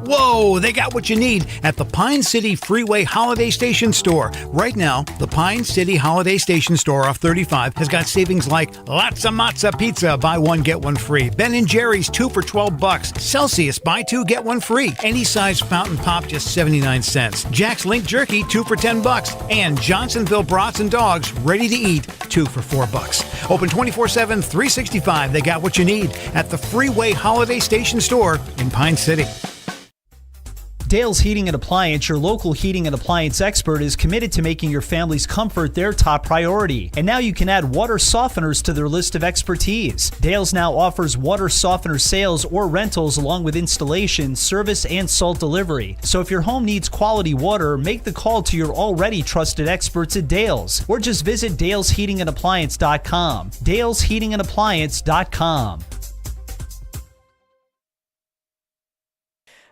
Whoa, they got what you need at the Pine City Freeway Holiday Station Store. Right now, the Pine City Holiday Station Store off 35 has got savings like lots of matzo pizza, buy one, get one free. Ben & Jerry's 2 for $12. Celsius, buy 2, get one free. Any size fountain pop, just 79 cents. Jack's Link Jerky, 2 for $10. And Johnsonville Brats and Dogs, ready to eat, 2 for $4. Open 24/7, 365. They got what you need at the Freeway Holiday Station Store in Pine City. Dale's Heating and Appliance, your local heating and appliance expert, is committed to making your family's comfort their top priority. And now you can add water softeners to their list of expertise. Dale's now offers water softener sales or rentals along with installation, service, and salt delivery. So if your home needs quality water, make the call to your already trusted experts at Dale's, or just visit dalesheatingandappliance.com. dalesheatingandappliance.com.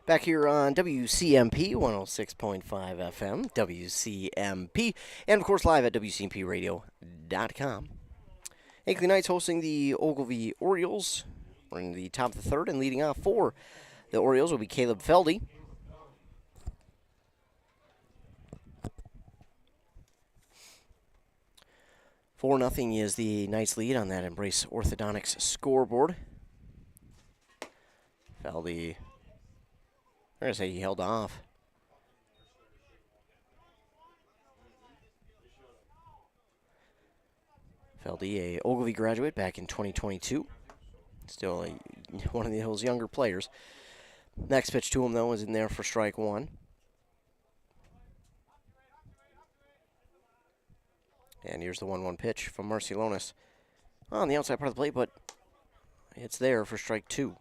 Back here on WCMP 106.5 FM, WCMP, and of course live at WCMPradio.com. Hinckley Knights hosting the Ogilvie Orioles. We're in the top of the 3rd, and leading off for the Orioles will be Caleb Feldy. Four 0 is the Knights lead on that Embrace Orthodontics scoreboard. Feldy, I'm going to say he held off. Feldy, a Ogilvie graduate back in 2022. Still one of those younger players. Next pitch to him, though, is in there for strike 1. And here's the 1-1 pitch from Marcilonis on the outside part of the plate, but It's there for strike 2.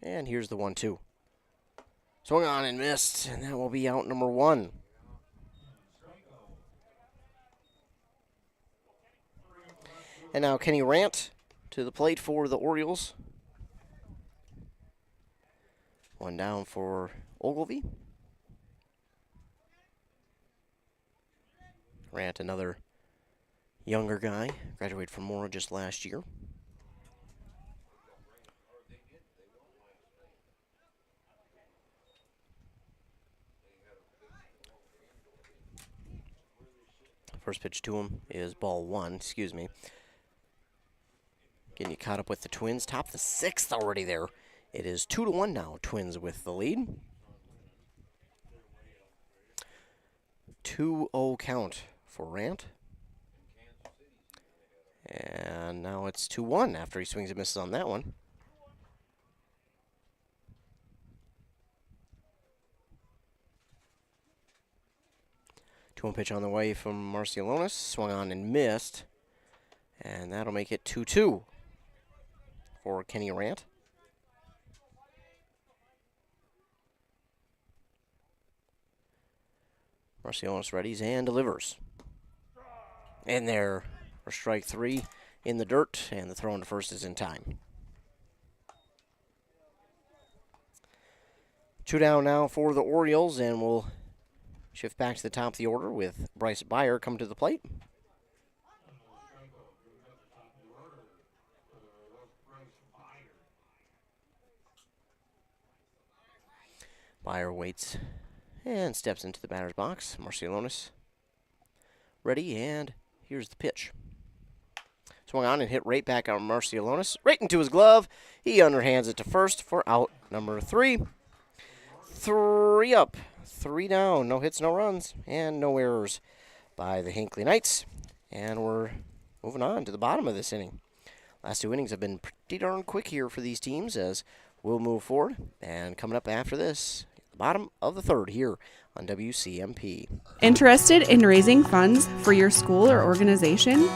And here's the 1-2. Swung on and missed, and that will be out number 1. And now Kenny Rant to the plate for the Orioles. One down for Ogilvie. Rant, another younger guy, graduated from Mora just last year. First pitch to him is ball 1, excuse me. Getting you caught up with the Twins. Top of the 6th already there. It is 2-1 now. Twins with the lead. 2-0 count for Rant. And now it's 2-1 after he swings and misses on that one. Two-one pitch on the way from Marcialonis. Swung on and missed. And that'll make it 2-2 for Kenny Rant. Marcialonis readies and delivers. And there for strike 3 in the dirt, and the throw into first is in time. 2 down now for the Orioles, and we'll shift back to the top of the order with Bryce Beyer coming to the plate. Beyer waits and steps into the batter's box. Marcialonis ready, and here's the pitch. Swung on and hit right back on Marcialonis, right into his glove. He underhands it to first for out number 3. 3 up, 3 down, no hits, no runs, and no errors by the Hinckley Knights. And we're moving on to the bottom of this inning. Last 2 innings have been pretty darn quick here for these teams as we'll move forward. And coming up after this, the bottom of the 3rd here on WCMP. Interested in raising funds for your school or organization?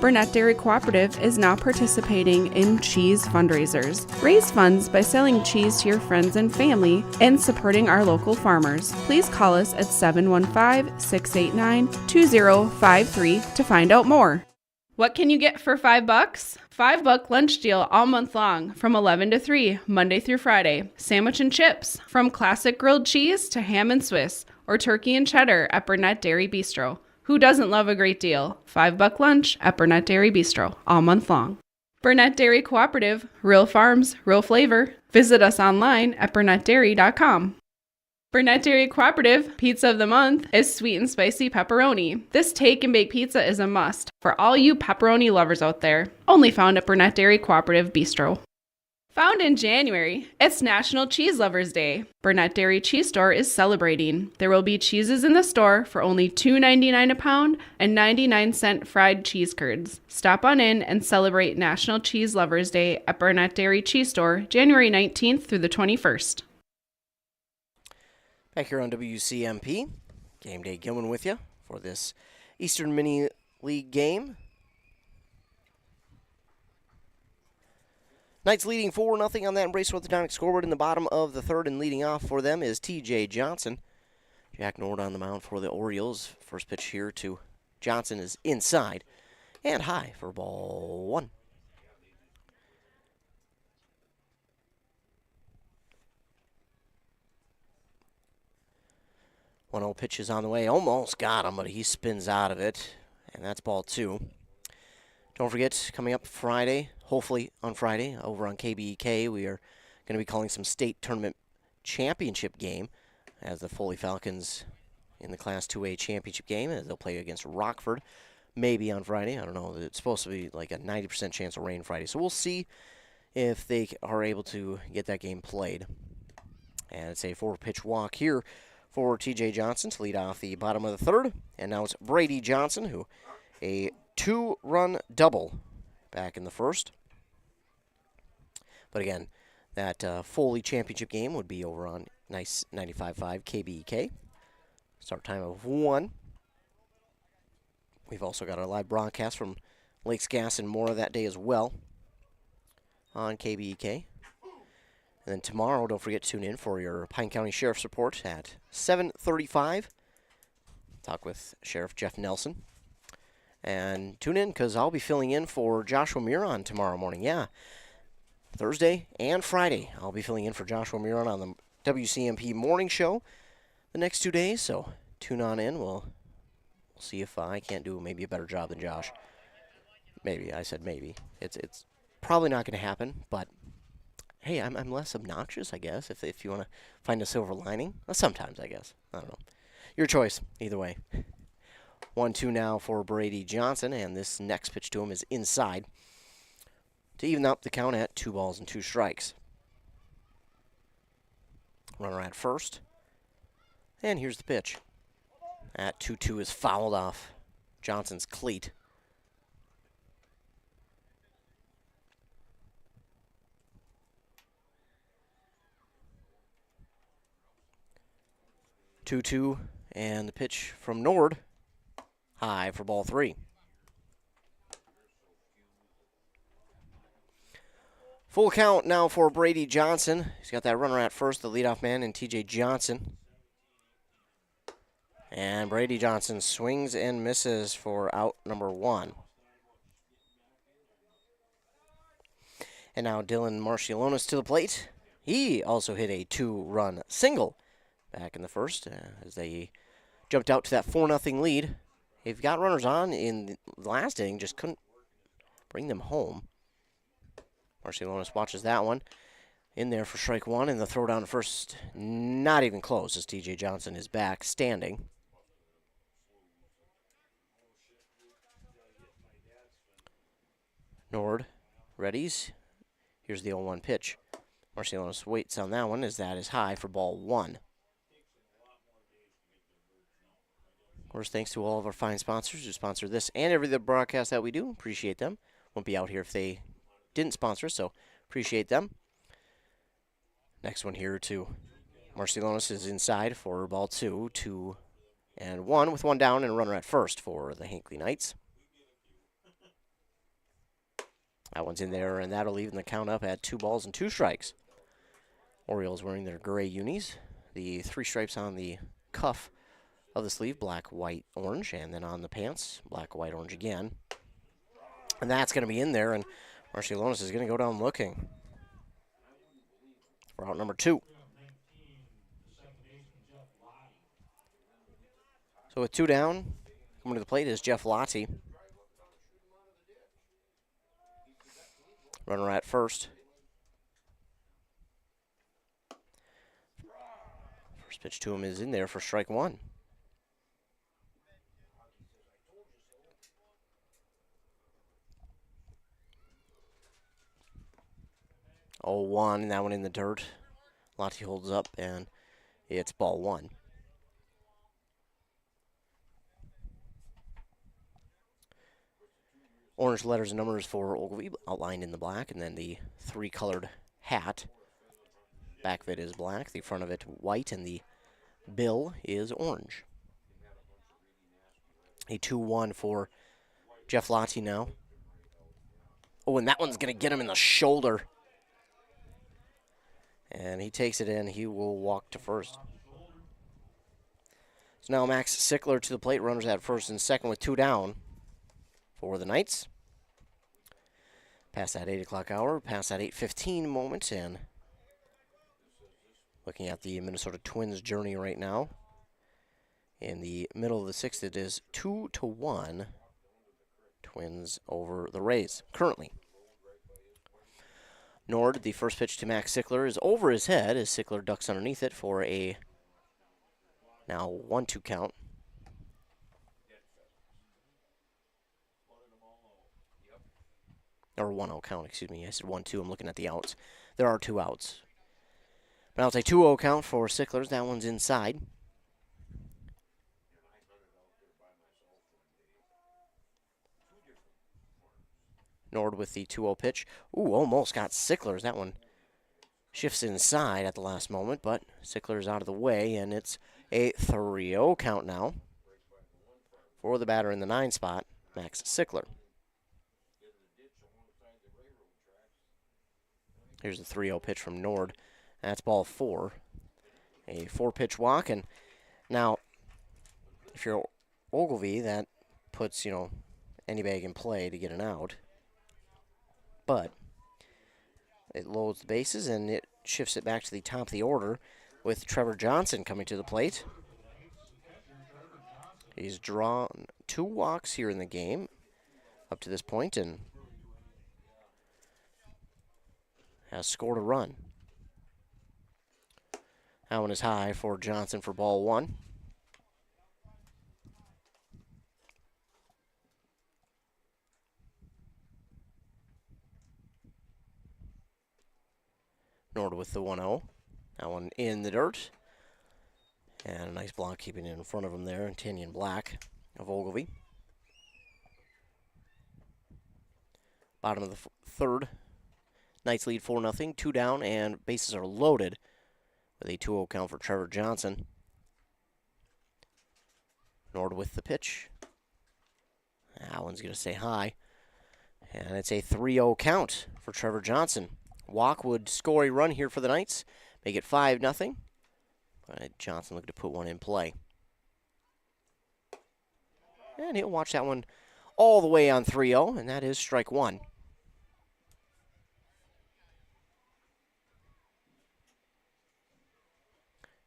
Burnett Dairy Cooperative is now participating in cheese fundraisers. Raise funds by selling cheese to your friends and family and supporting our local farmers. Please call us at 715-689-2053 to find out more. What can you get for $5? $5 lunch deal all month long from 11 to 3, Monday through Friday. Sandwich and chips, from classic grilled cheese to ham and Swiss, or turkey and cheddar at Burnett Dairy Bistro. Who doesn't love a great deal? $5 lunch at Burnett Dairy Bistro all month long. Burnett Dairy Cooperative, real farms, real flavor. Visit us online at burnettdairy.com. Burnett Dairy Cooperative Pizza of the Month is sweet and spicy pepperoni. This take and bake pizza is a must for all you pepperoni lovers out there. Only found at Burnett Dairy Cooperative Bistro. Found in January, it's National Cheese Lovers Day. Burnett Dairy Cheese Store is celebrating. There will be cheeses in the store for only $2.99 a pound and 99-cent fried cheese curds. Stop on in and celebrate National Cheese Lovers Day at Burnett Dairy Cheese Store, January 19th through the 21st. Back here on WCMP, Game Day Gilman with you for this Eastern Mini League game. Knights leading 4-0 on that Embrace Orthodontic scoreboard in the bottom of the 3rd, and leading off for them is TJ Johnson. Jack Nord on the mound for the Orioles. First pitch here to Johnson is inside and high for ball 1. One old pitch is on the way. Almost got him, but he spins out of it, and that's ball 2. Don't forget, coming up Friday, hopefully on Friday, over on KBEK, we are going to be calling some state tournament championship game as the Foley Falcons in the Class 2A championship game, as they'll play against Rockford, maybe on Friday. I don't know. It's supposed to be like a 90% chance of rain Friday, so we'll see if they are able to get that game played. And it's a 4-pitch walk here for TJ Johnson to lead off the bottom of the 3rd. And now it's Brady Johnson, who a 2-run double back in the 1st. But again, that Foley championship game would be over on nice 95.5 KBEK. Start time of 1. We've also got our live broadcast from Lakes Gas and Mora that day as well on KBEK. And then tomorrow, don't forget to tune in for your Pine County Sheriff's Report at 7:35. Talk with Sheriff Jeff Nelson. And tune in because I'll be filling in for Joshua Miron tomorrow morning. Yeah, Thursday and Friday, I'll be filling in for Joshua Miron on the WCMP morning show the next 2 days. So tune on in. We'll see if I can't do maybe a better job than Josh. Maybe. I said maybe. It's probably not going to happen, but hey, I'm less obnoxious, I guess, if you want to find a silver lining. Well, sometimes, I guess. I don't know. Your choice, either way. 1-2 now for Brady Johnson, and this next pitch to him is inside to even up the count at 2 balls and 2 strikes. Runner at first. And here's the pitch. At 2-2 is fouled off Johnson's cleat. Two, and the pitch from Nord. High for ball 3. Full count now for Brady Johnson. He's got that runner at first, the leadoff man, and TJ Johnson. And Brady Johnson swings and misses for out number 1. And now Dylan Marcialonis to the plate. He also hit a 2-run single back in the first as they jumped out to that 4-0 lead. They've got runners on in the last inning, just couldn't bring them home. Marcialonis watches that one. In there for strike 1, and the throw down to first, not even close, as TJ Johnson is back standing. Nord readies. Here's the 0-1 pitch. Marcialonis waits on that one, as that is high for ball 1. Of course, thanks to all of our fine sponsors who sponsor this and every other broadcast that we do. Appreciate them. Won't be out here if they didn't sponsor, so appreciate them. Next one here to Marcialonis is inside for ball 2, 2-1 with 1 down and a runner at first for the Hinckley Knights. That one's in there, and that'll even the count up at 2 balls and 2 strikes. Orioles wearing their gray unis. The 3 stripes on the cuff of the sleeve, black, white, orange, and then on the pants, black, white, orange again. And that's going to be in there, and Marcialonis is going to go down looking for out number 2. So with 2 down, coming to the plate is Jeff Lottie. Runner at first. First pitch to him is in there for strike 1. Oh, 1, and that one in the dirt. Lottie holds up, and it's ball 1. Orange letters and numbers for Ogilvie outlined in the black, and then the 3-colored hat. Back of it is black, the front of it white, and the bill is orange. A 2-1 for Jeff Lottie now. Oh, and that one's going to get him in the shoulder. And he takes it in. He will walk to first. So now Max Sickler to the plate. Runners at first and second with 2 down for the Knights. Past that 8 o'clock hour, past that 8:15 moment, and looking at the Minnesota Twins journey right now. In the middle of the 6th, it is 2-1 Twins over the Rays currently. Nord, the first pitch to Max Sickler, is over his head as Sickler ducks underneath it for a now 1-2 count. Or 1-0 count, excuse me. I said 1-2. I'm looking at the outs. There are 2 outs. But I'll say 2-0 count for Sicklers. That one's inside. Nord with the 2-0 pitch. Ooh, almost got Sicklers. That one Shifts inside at the last moment, but Sickler's out of the way, and it's a 3-0 count now for the batter in the 9 spot, Max Sickler. Here's the 3-0 pitch from Nord. That's ball 4. A 4-pitch walk, and now if you're Ogilvie, that puts, any bag in play to get an out. But it loads the bases, and it shifts it back to the top of the order with Trevor Johnson coming to the plate. He's drawn 2 walks here in the game up to this point and has scored a run. That one is high for Johnson for ball 1. Nord with the 1-0. That one in the dirt. And a nice block keeping it in front of him there. Tinian Black of Ogilvie. Bottom of the third. Knights lead 4-0. 2 down, and bases are loaded with a 2-0 count for Trevor Johnson. Nord with the pitch. That one's going to stay high. And it's a 3-0 count for Trevor Johnson. Walk would score a run here for the Knights, make it 5-0. But Johnson looking to put one in play. And he'll watch that one all the way on 3-0, and that is strike 1.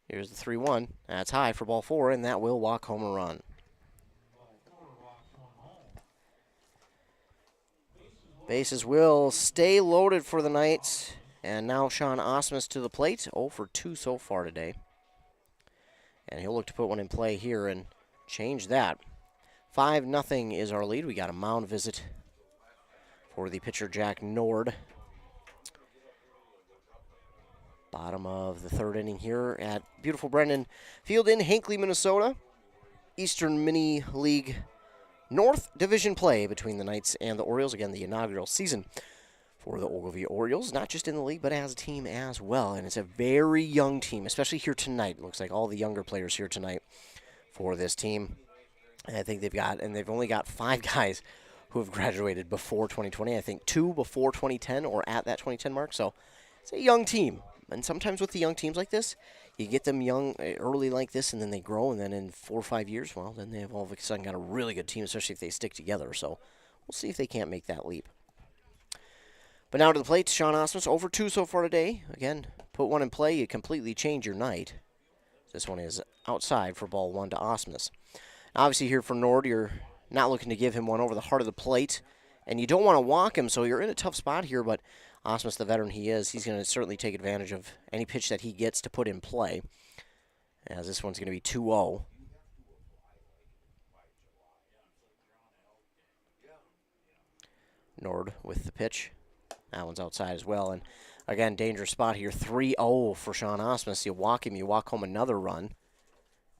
Here's the 3-1. That's high for ball 4, and that will walk home a run. Bases will stay loaded for the Knights. And now Sean Osmus to the plate. 0 for 2 so far today. And he'll look to put one in play here and change that. 5-0 is our lead. We got a mound visit for the pitcher Jack Nord. Bottom of the 3rd inning here at beautiful Brennan Field in Hinckley, Minnesota. Eastern Mini League North Division play between the Knights and the Orioles. Again, the inaugural season for the Ogilvie Orioles, not just in the league, but as a team as well. And it's a very young team, especially here tonight. It looks like all the younger players here tonight for this team. And I think they've only got 5 guys who have graduated before 2020. I think 2 before 2010 or at that 2010 mark. So it's a young team. And sometimes with the young teams like this, you get them young early like this, and then they grow, and then in 4 or 5 years, well, then they've all of a sudden got a really good team, especially if they stick together. So we'll see if they can't make that leap. But now to the plate, Sean Osmus, over 2 so far today. Again, put one in play, you completely change your night. This one is outside for ball 1 to Osmus. Obviously here for Nord, you're not looking to give him one over the heart of the plate, and you don't want to walk him, so you're in a tough spot here, but Osmus, the veteran he is, he's going to certainly take advantage of any pitch that he gets to put in play, as this one's going to be 2-0. Nord with the pitch. That one's outside as well. And again, dangerous spot here. 3-0 for Sean Osmus. You walk him, you walk home another run.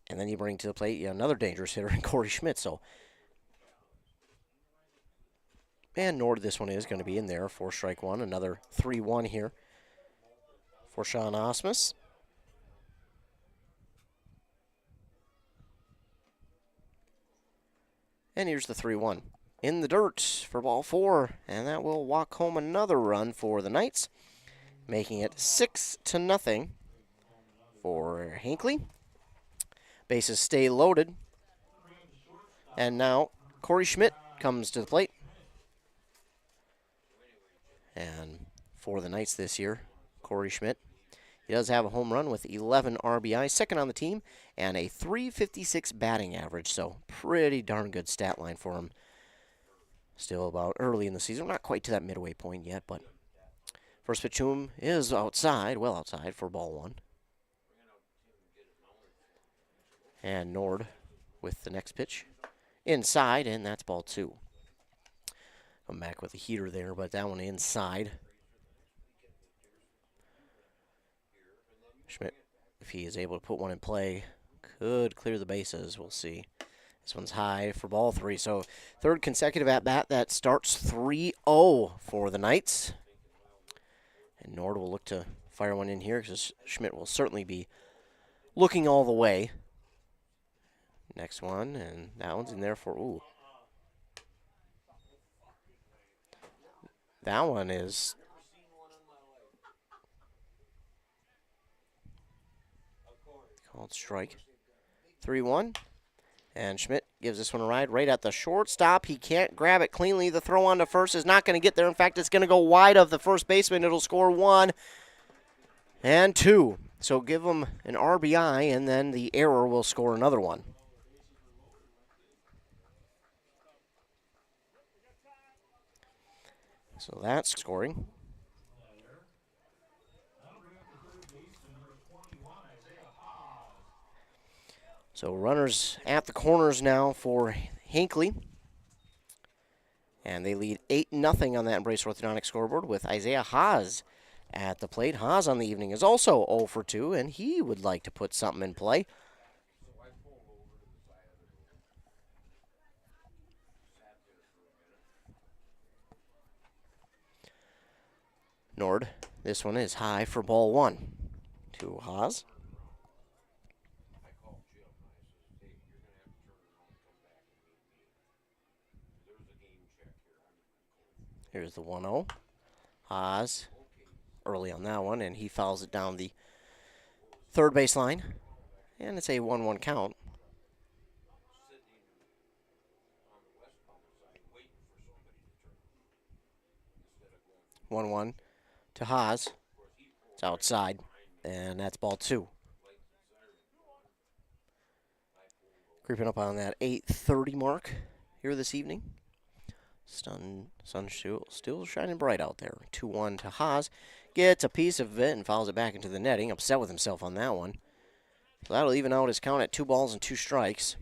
And then you bring to the plate another dangerous hitter in Corey Schmidt. So, and Nord, this one is going to be in there for strike 1. Another 3-1 here for Sean Osmus. And here's the 3-1. In the dirt for ball 4, and that will walk home another run for the Knights, making it 6-0 for Hinckley. Bases stay loaded. And now Corey Schmidt comes to the plate. And for the Knights this year, Corey Schmidt, he does have a home run with 11 RBI, second on the team, and a .356 batting average, so pretty darn good stat line for him. Still about early in the season, not quite to that midway point yet, but first pitch to him is outside, well outside for ball 1. And Nord with the next pitch inside, and that's ball 2. Come back with a heater there, but that one inside. Schmidt, if he is able to put one in play, could clear the bases. We'll see. This one's high for ball 3. So third consecutive at-bat that starts 3-0 for the Knights. And Nord will look to fire one in here because Schmidt will certainly be looking all the way. Next one, and that one's in there for, ooh. That one is called strike. 3-1. And Schmidt gives this one a ride right at the shortstop. He can't grab it cleanly. The throw on to first is not going to get there. In fact, it's going to go wide of the first baseman. It'll score 1 and 2. So give him an RBI, and then the error will score another one. So that's scoring. So runners at the corners now for Hinckley. And they lead 8-0 on that Embrace Orthodontic scoreboard with Isaiah Haas at the plate. Haas on the evening is also 0 for 2, and he would like to put something in play. Nord, this one is high for ball 1 to Haas. Here's the 1-0. Haas early on that one, and he fouls it down the third base line. And it's a 1-1 count. One to Haas. It's outside, and that's ball 2. Creeping up on that 8:30 mark here this evening. Sun still shining bright out there. 2-1 to Haas. Gets a piece of it and fouls it back into the netting. Upset with himself on that one. So that'll even out his count at 2 balls and 2 strikes.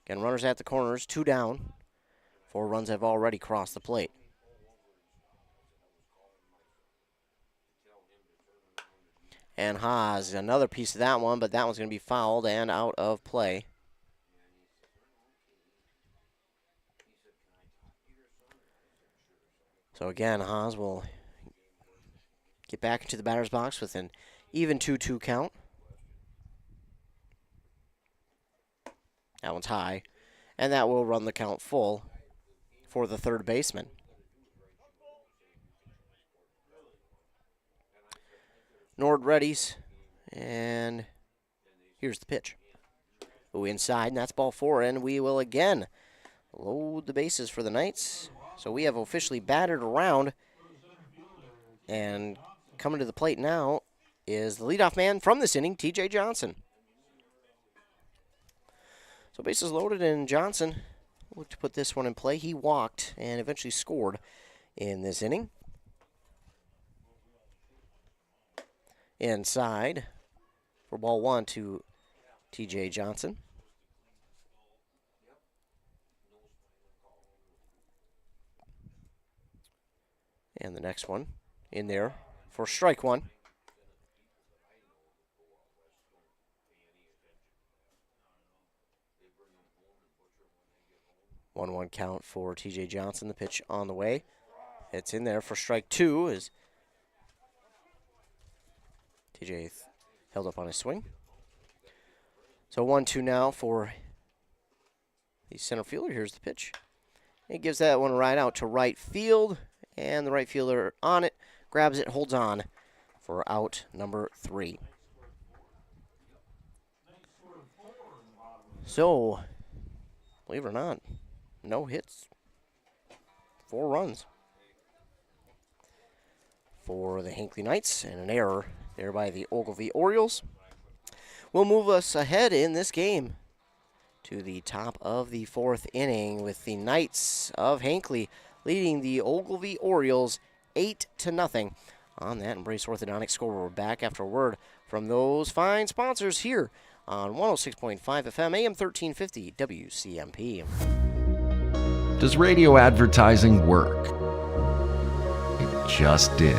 Again, runners at the corners, 2 down. 4 runs have already crossed the plate. And Haas, another piece of that one, but that one's going to be fouled and out of play. So again, Haas will get back into the batter's box with an even 2-2 count. That one's high, and that will run the count full for the third baseman. Nord readies, and here's the pitch. Ooh, inside, and that's ball 4, and we will again load the bases for the Knights. So we have officially batted around, and coming to the plate now is the leadoff man from this inning, TJ Johnson. So bases loaded, and Johnson looked to put this one in play. He walked and eventually scored in this inning. Inside for ball 1 to TJ Johnson. And the next one in there for strike 1. One count for TJ Johnson. The pitch on the way. It's in there for strike 2 as TJ held up on his swing. So 1-2 now for the center fielder. Here's the pitch. He gives that one right out to right field. And the right fielder on it, grabs it, holds on for out number 3. So, believe it or not, no hits, 4 runs for the Hinckley Knights, and an error there by the Ogilvie Orioles. Will move us ahead in this game to the top of the 4th inning with the Knights of Hinckley leading the Ogilvie Orioles 8-0 on that Embrace Orthodontic scoreboard. Back after a word from those fine sponsors here on 106.5 FM, AM 1350 WCMP. Does radio advertising work? It just did.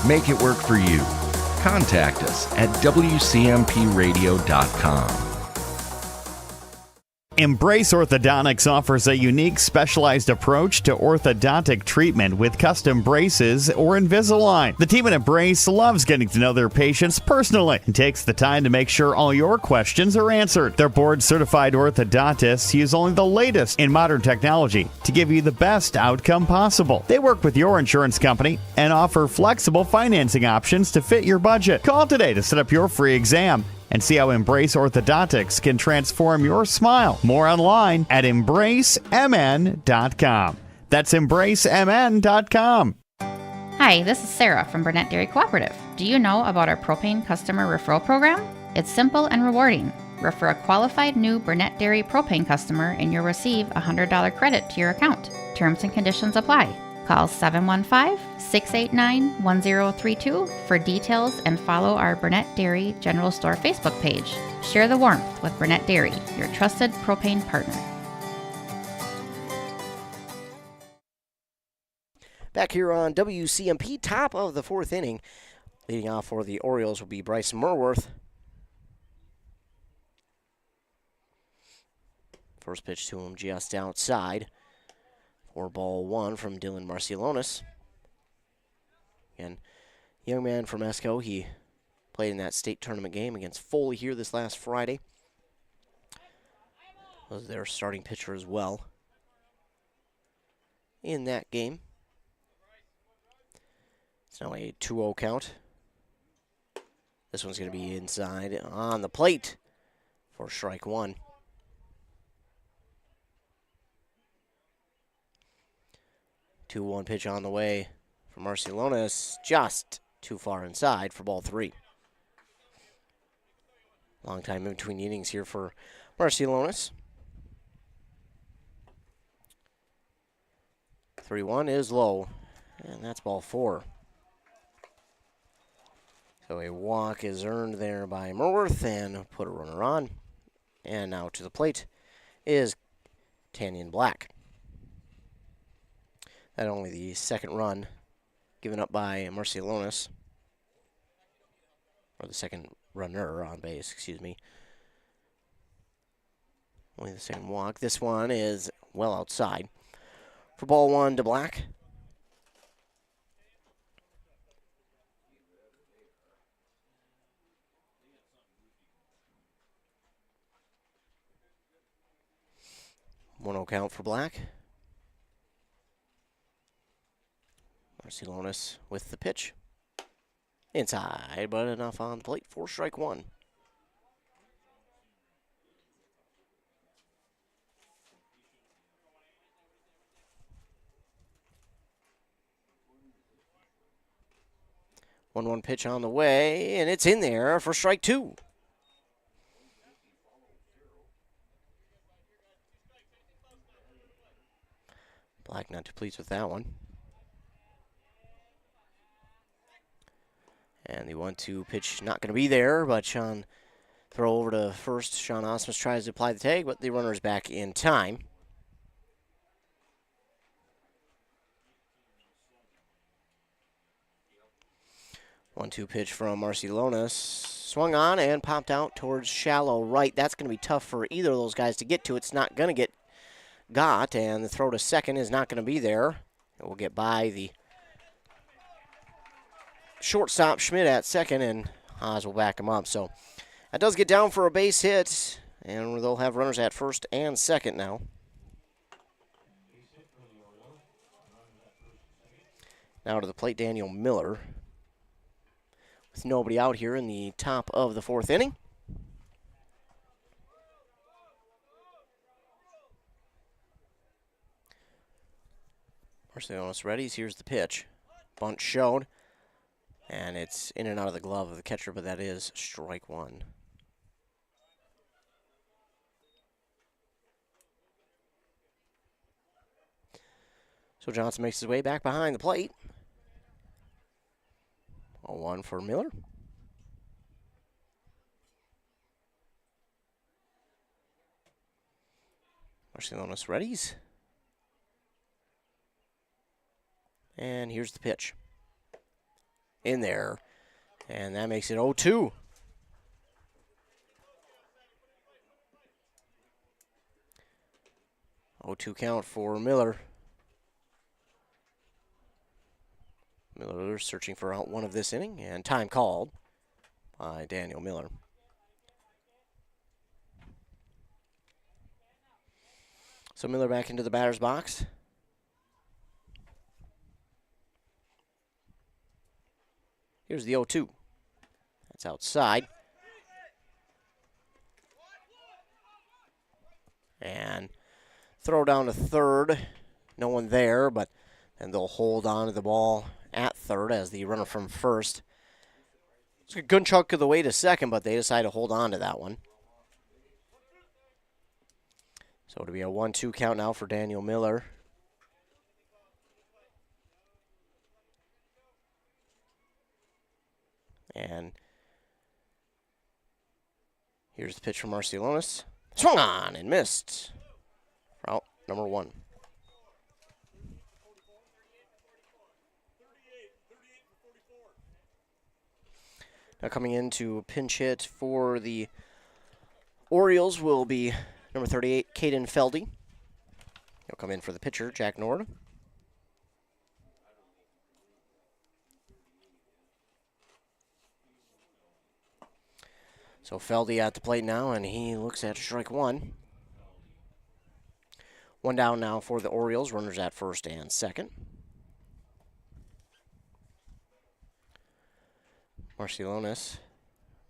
Make it work for you. Contact us at WCMPradio.com. Embrace Orthodontics offers a unique specialized approach to orthodontic treatment with custom braces or Invisalign. The team at Embrace loves getting to know their patients personally and takes the time to make sure all your questions are answered. Their board-certified orthodontists use only the latest in modern technology to give you the best outcome possible. They work with your insurance company and offer flexible financing options to fit your budget. Call today to set up your free exam and see how Embrace Orthodontics can transform your smile. More online at embracemn.com. That's embracemn.com. Hi, this is Sarah from Burnett Dairy Cooperative. Do you know about our propane customer referral program? It's simple and rewarding. Refer a qualified new Burnett Dairy propane customer and you'll receive a $100 credit to your account. Terms and conditions apply. Call 715-689-1032 for details and follow our Burnett Dairy General Store Facebook page. Share the warmth with Burnett Dairy, your trusted propane partner. Back here on WCMP, top of the fourth inning. Leading off for the Orioles will be Bryce Merworth. First pitch to him just outside. For ball one from Dylan Marcialonis. Again, young man from Esco. He played in that state tournament game against Foley here this last Friday. Was their starting pitcher as well in that game. It's now a 2-0 count. This one's going to be inside on the plate for strike one. 2-1 pitch on the way from Marcialonis, just too far inside for ball three. Long time in between innings here for Marcialonis. 3-1 is low, and that's ball four. So a walk is earned there by Merworth and put a runner on. And now to the plate is Tanyan Black. That only the second run given up by Marcialonis. Or the second runner on base, excuse me. Only the second walk. This one is well outside. For ball one to Black. One-0 count for Black. Marcialonis with the pitch. Inside, but enough on the plate for strike one. One pitch on the way, and it's in there for strike two. Black not too pleased with that one. And the 1-2 pitch not going to be there, but Sean throw over to first. Sean Osmus tries to apply the tag, but the runner's back in time. One-two pitch from Marcialonis. Swung on and popped out towards shallow right. That's going to be tough for either of those guys to get to. It's not going to get got, and the throw to second is not going to be there. It will get by the shortstop Schmidt at second, and Haas will back him up. So that does get down for a base hit, and they'll have runners at first and second now. Now to the plate, Daniel Miller. With nobody out here in the top of the fourth inning. Marcialonis ready. Here's the pitch. Bunt showed. And it's in and out of the glove of the catcher, but that is strike one. So Johnson makes his way back behind the plate. 0-1 for Miller. Marcialonis readies. And here's the pitch. In there. And that makes it 0-2. 0-2 count for Miller. Miller searching for out one of this inning, and time called by Daniel Miller. So Miller back into the batter's box. Here's the 0-2. That's outside. And throw down to third. No one there, but then they'll hold on to the ball at third as the runner from first. It's a good chunk of the way to second, but they decide to hold on to that one. So it'll be a 1-2 count now for Daniel Miller. And here's the pitch from Marcialonis. Swung on and missed. Out number 1. Now coming in to pinch hit for the Orioles will be number 38, Caden Feldy. He'll come in for the pitcher, Jack Nord. So Feldy at the plate now, and he looks at strike 1. 1 down now for the Orioles, runners at first and second. Marcialonis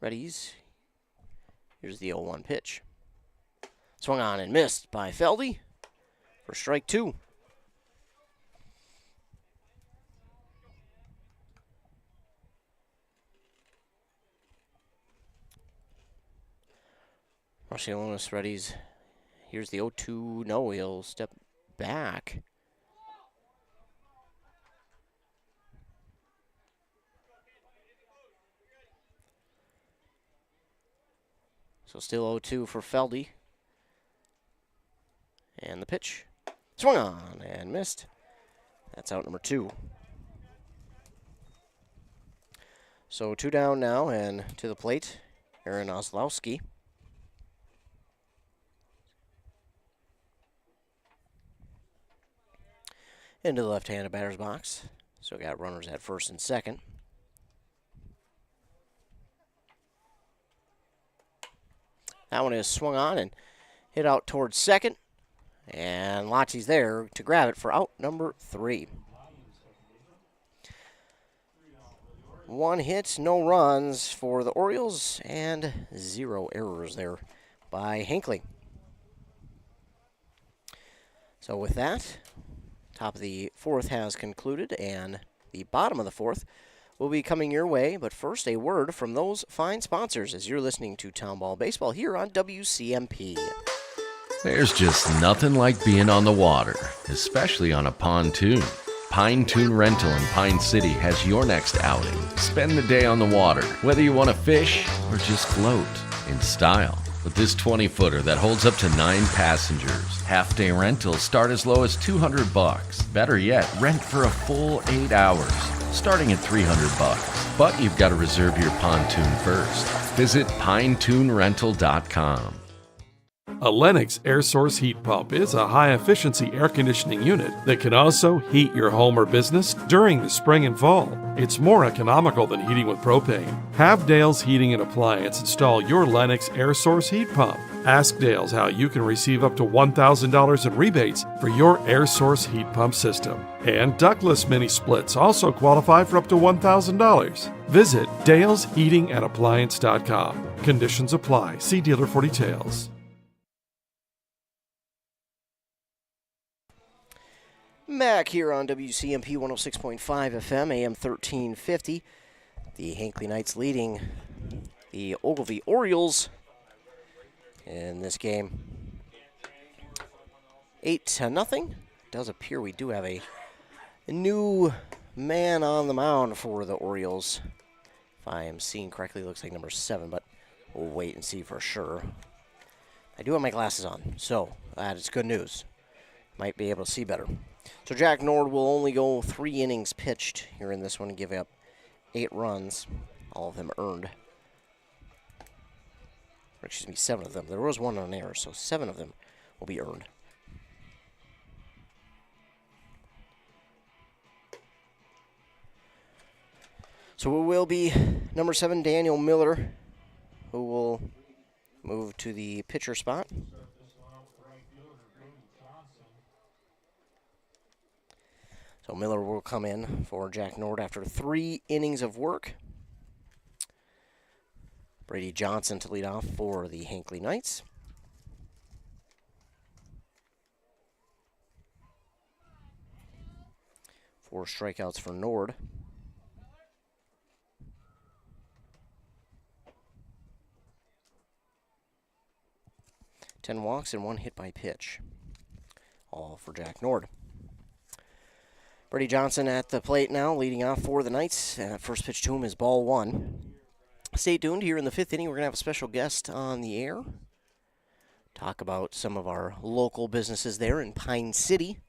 readies. Here's the 0-1 pitch. Swung on and missed by Feldy for strike 2. Marcialonis readies. Here's the 0-2. No, he'll step back. So still 0-2 for Feldy. And the pitch. Swung on and missed. That's out number 2. So 2 down now, and to the plate, Aaron Oslowski. Into the left-handed batter's box. So got runners at first and second. That one is swung on and hit out towards second. And Lotzi's there to grab it for out number 3. 1 hit, no runs for the Orioles, and 0 errors there by Hinckley. So with that, top of the 4th has concluded, and the bottom of the 4th will be coming your way. But first, a word from those fine sponsors as you're listening to Town Ball Baseball here on WCMP. There's just nothing like being on the water, especially on a pontoon. Pine Toon Rental in Pine City has your next outing. Spend the day on the water, whether you want to fish or just float in style. With this 20-footer that holds up to 9 passengers, half-day rentals start as low as $200. Better yet, rent for a full 8 hours, starting at $300. But you've got to reserve your pontoon first. Visit pinetoonrental.com. A Lennox air source heat pump is a high-efficiency air conditioning unit that can also heat your home or business during the spring and fall. It's more economical than heating with propane. Have Dale's Heating and Appliance install your Lennox air source heat pump. Ask Dale's how you can receive up to $1,000 in rebates for your air source heat pump system. And ductless mini splits also qualify for up to $1,000. Visit dalesheatingandappliance.com. Conditions apply. See dealer for details. Back here on WCMP 106.5 FM, AM 1350. The Hinckley Knights leading the Ogilvie Orioles in this game 8-0. It does appear we do have a new man on the mound for the Orioles. If I am seeing correctly, it looks like number 7, but we'll wait and see for sure. I do have my glasses on, so that is good news. Might be able to see better. So Jack Nord will only go 3 innings pitched here in this one and give up 8 runs, all of them earned. Or excuse me, 7 of them. There was 1 on error, so 7 of them will be earned. So it will be number 7, Daniel Miller, who will move to the pitcher spot. So Miller will come in for Jack Nord after 3 innings of work. Brady Johnson to lead off for the Hinckley Knights. Four strikeouts for Nord. Ten walks and 1 hit by pitch. All for Jack Nord. Brady Johnson at the plate now, leading off for the Knights. First pitch to him is ball 1. Stay tuned. Here in the 5th inning, we're going to have a special guest on the air. Talk about some of our local businesses there in Pine City.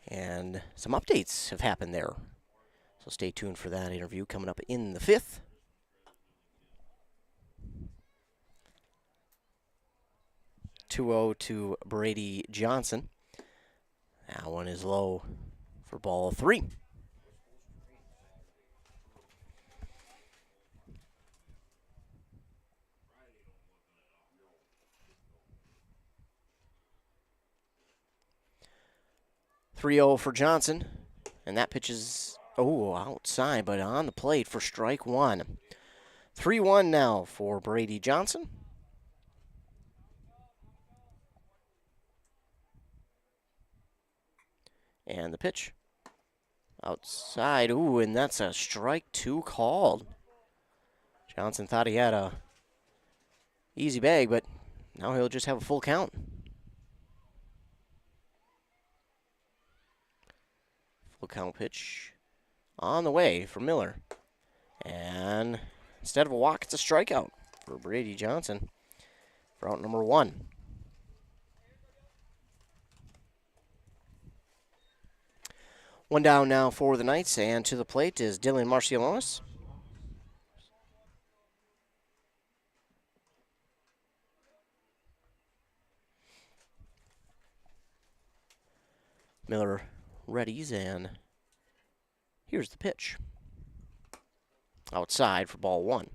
And some updates have happened there. So stay tuned for that interview coming up in the 5th. To Brady Johnson. That one is low for ball 3. (3-0) for Johnson, and that pitch is outside, but on the plate for strike 1. 3-1 now for Brady Johnson. And the pitch outside. And that's a strike 2 called. Johnson thought he had a easy bag, but now he'll just have a full count. Full count pitch on the way for Miller. And instead of a walk, it's a strikeout for Brady Johnson for out number 1. One down now for the Knights, and to the plate is Dylan Marcialonis. Miller readies, and here's the pitch. Outside for ball 1.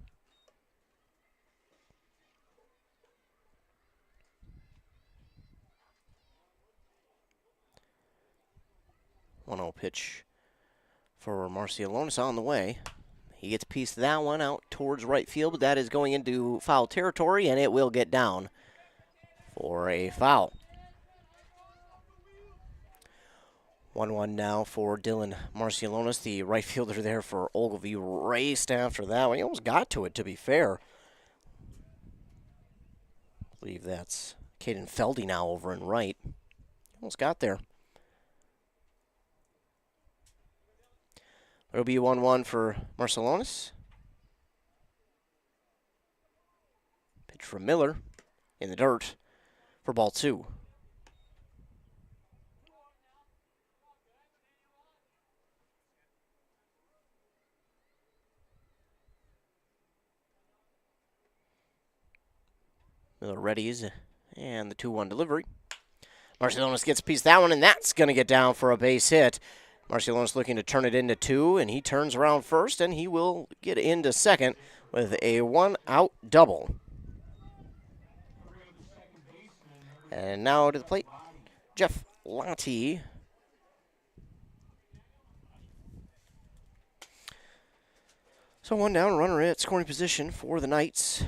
One-0 pitch for Marcialonis on the way. He gets a piece of that one out towards right field, but that is going into foul territory, and it will get down for a foul. 1-1 now for Dylan Marcialonis, the right fielder there for Ogilvie. Raced after that one. He almost got to it, to be fair. I believe that's Caden Feldy now over in right. Almost got there. It'll be 1-1 for Marcialonis. Pitch from Miller in the dirt for ball 2. Miller readies, and the 2-1 delivery. Marcialonis gets a piece of that one, and that's going to get down for a base hit. Marcialonis looking to turn it into 2, and he turns around first, and he will get into second with a 1-out double. And now to the plate, Jeff Lottie. So 1 down, runner at scoring position for the Knights.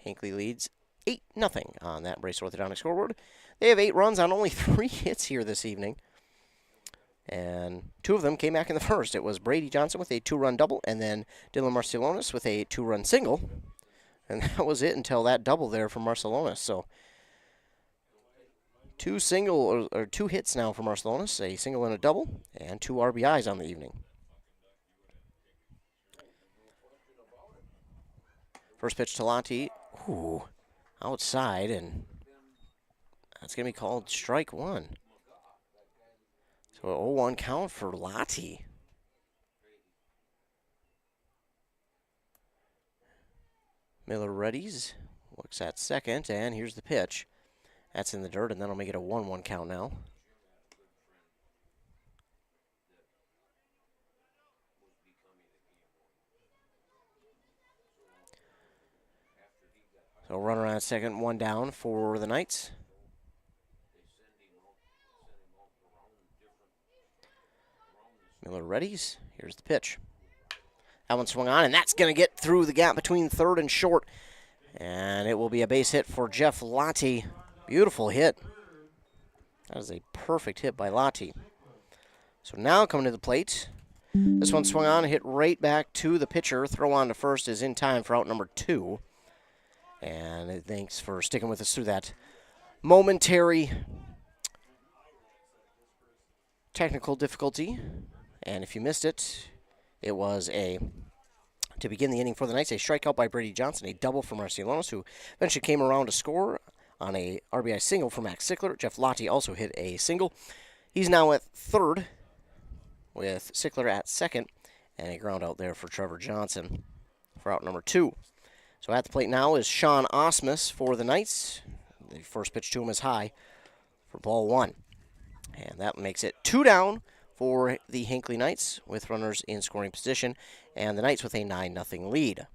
Hinckley leads 8-0 on that Brace Orthodontic scoreboard. They have 8 runs on only 3 hits here this evening. And 2 of them came back in the first. It was Brady Johnson with a 2-run double, and then Dylan Marcialonis with a 2-run single. And that was it until that double there for Marcialonis. So 2 hits now for Marcialonis, a single and a double, and 2 RBIs on the evening. First pitch to Lottie. Outside, and that's going to be called strike 1. So 0-1 count for Lottie. Miller readies, looks at second, and here's the pitch. That's in the dirt, and that'll make it a 1-1 count now. So runner on second, one down for the Knights. Miller readies. Here's the pitch. That one swung on, and that's going to get through the gap between third and short. And it will be a base hit for Jeff Lottie. Beautiful hit. That is a perfect hit by Lottie. So now coming to the plate. This one swung on, hit right back to the pitcher. Throw on to first is in time for out number 2. And thanks for sticking with us through that momentary technical difficulty. And if you missed it, it was to begin the inning for the Knights, a strikeout by Brady Johnson, a double from Marcialonis, who eventually came around to score on a RBI single for Max Sickler. Jeff Lottie also hit a single. He's now at third with Sickler at second, and a ground out there for Trevor Johnson for out number 2. So at the plate now is Sean Osmus for the Knights. The first pitch to him is high for ball 1. And that makes it 2 down for the Hinckley Knights with runners in scoring position, and the Knights with a 9-0 lead.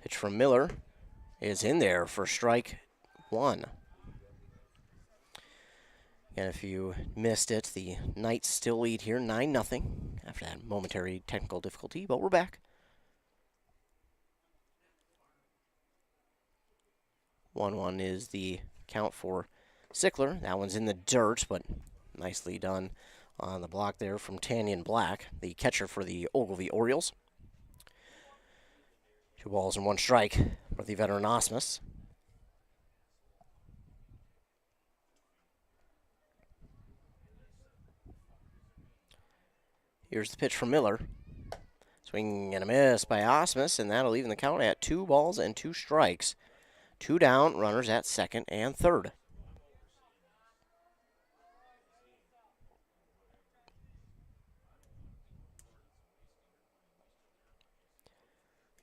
Pitch from Miller is in there for strike 1. And if you missed it, the Knights still lead here 9-0 after that momentary technical difficulty, but we're back. 1-1 is the count for Sickler. That one's in the dirt, but nicely done on the block there from Tanyan Black, the catcher for the Ogilvie Orioles. 2 balls and 1 strike for the veteran Osmus. Here's the pitch from Miller. Swing and a miss by Osmus, and that'll even the count at 2 balls and 2 strikes. 2 down, runners at second and third.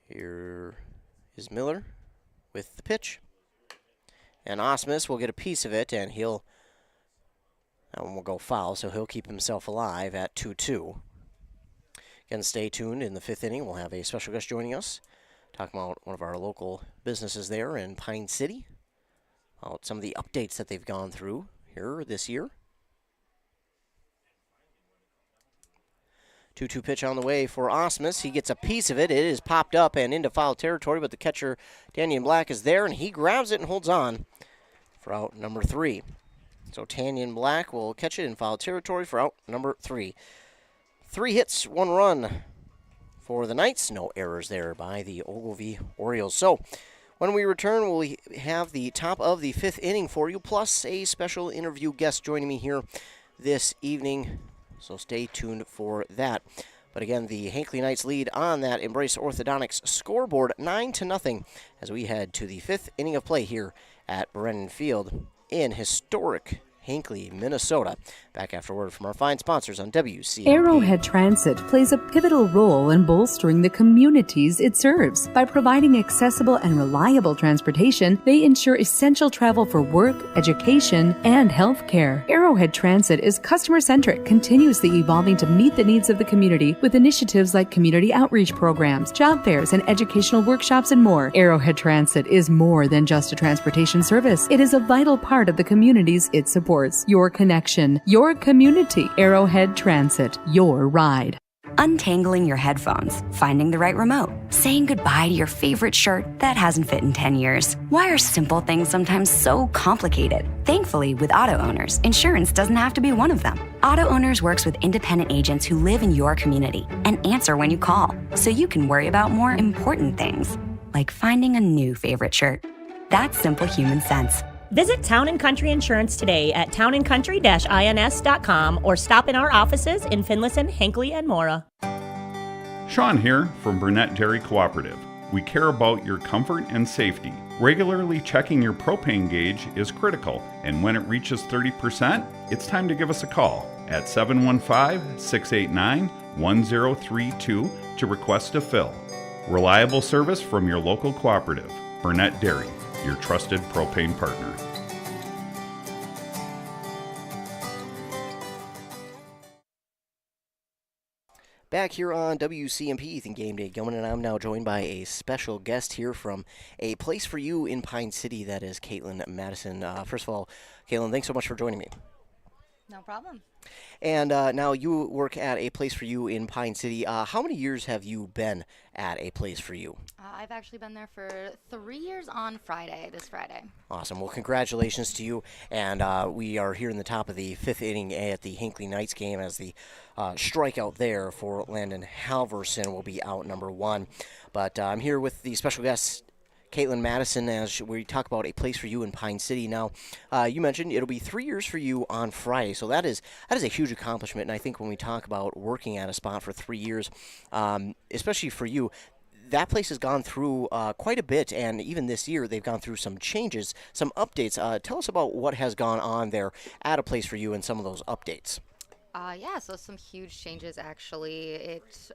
Here is Miller with the pitch. And Osmus will get a piece of it, and that one will go foul, so he'll keep himself alive at 2-2. Again, stay tuned. In the 5th inning, we'll have a special guest joining us, talking about one of our local businesses there in Pine City, about some of the updates that they've gone through here this year. 2-2 pitch on the way for Osmus. He gets a piece of it. It is popped up and into foul territory, but the catcher, Tanyan Black, is there, and he grabs it and holds on for out number 3. So Tanyan Black will catch it in foul territory for out number 3. 3 hits, 1 run for the Knights. No errors there by the Ogilvie Orioles. So when we return, we'll have the top of the 5th inning for you, plus a special interview guest joining me here this evening. So stay tuned for that. But again, the Hinckley Knights lead on that Embrace Orthodontics scoreboard 9-0 as we head to the 5th inning of play here at Brennan Field in historic Hinckley, Minnesota. Back after word from our fine sponsors on WC. Arrowhead Transit plays a pivotal role in bolstering the communities it serves. By providing accessible and reliable transportation, they ensure essential travel for work, education, and healthcare. Arrowhead Transit is customer-centric, continuously evolving to meet the needs of the community with initiatives like community outreach programs, job fairs, and educational workshops and more. Arrowhead Transit is more than just a transportation service. It is a vital part of the communities it supports. Your connection, your community. Arrowhead Transit, your ride. Untangling your headphones, finding the right remote, saying goodbye to your favorite shirt that hasn't fit in 10 years. Why are simple things sometimes so complicated? Thankfully, with auto owners, insurance doesn't have to be one of them. Auto Owners works with independent agents who live in your community and answer when you call, so you can worry about more important things, like finding a new favorite shirt. That's simple human sense. Visit Town & Country Insurance today at townandcountry-ins.com or stop in our offices in Finlayson, Hinckley, and Mora. Sean here from Burnett Dairy Cooperative. We care about your comfort and safety. Regularly checking your propane gauge is critical, and when it reaches 30%, it's time to give us a call at 715-689-1032 to request a fill. Reliable service from your local cooperative. Burnett Dairy, your trusted propane partner. Back here on WCMP Ethan Game Day Gilman, and I'm now joined by a special guest here from A Place for You in Pine City. That is Caitlin Madison. First of all, Caitlin, thanks so much for joining me. No problem. And now you work at A Place for You in Pine City. How many years have you been at A Place for You? I've actually been there for 3 years on Friday, this Friday. Awesome. Well, congratulations to you. And we are here in the top of the fifth inning at the Hinckley Knights game as the strikeout there for Landon Halverson will be out number one. But I'm here with the special guest, Caitlin Madison, as we talk about A Place for You in Pine City. Now, you mentioned it'll be 3 years for you on Friday, so that is a huge accomplishment. And I think when we talk about working at a spot for 3 years, especially for you, that place has gone through quite a bit, and even this year they've gone through some changes, some updates. Tell us about what has gone on there at A Place for You and some of those updates. Yeah, so some huge changes, actually. It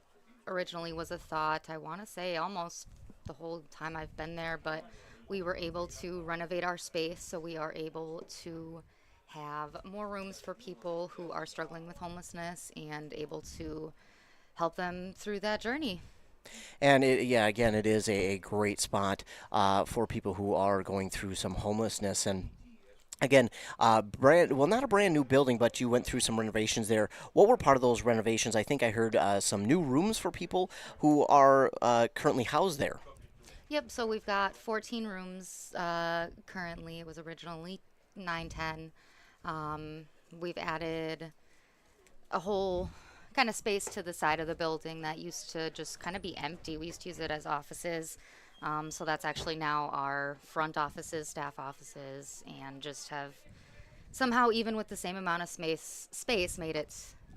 originally was a thought, I want to say, almost the whole time I've been there, but we were able to renovate our space, so we are able to have more rooms for people who are struggling with homelessness and able to help them through that journey. And again, it is a great spot for people who are going through some homelessness. And again, not a brand new building, but you went through some renovations there. What were part of those renovations? I think I heard some new rooms for people who are currently housed there. Yep, so we've got 14 rooms currently. It was originally 9-10. We've added a whole kind of space to the side of the building that used to just kind of be empty. We used to use it as offices. So that's actually now our front offices, staff offices, and just have somehow, even with the same amount of space made it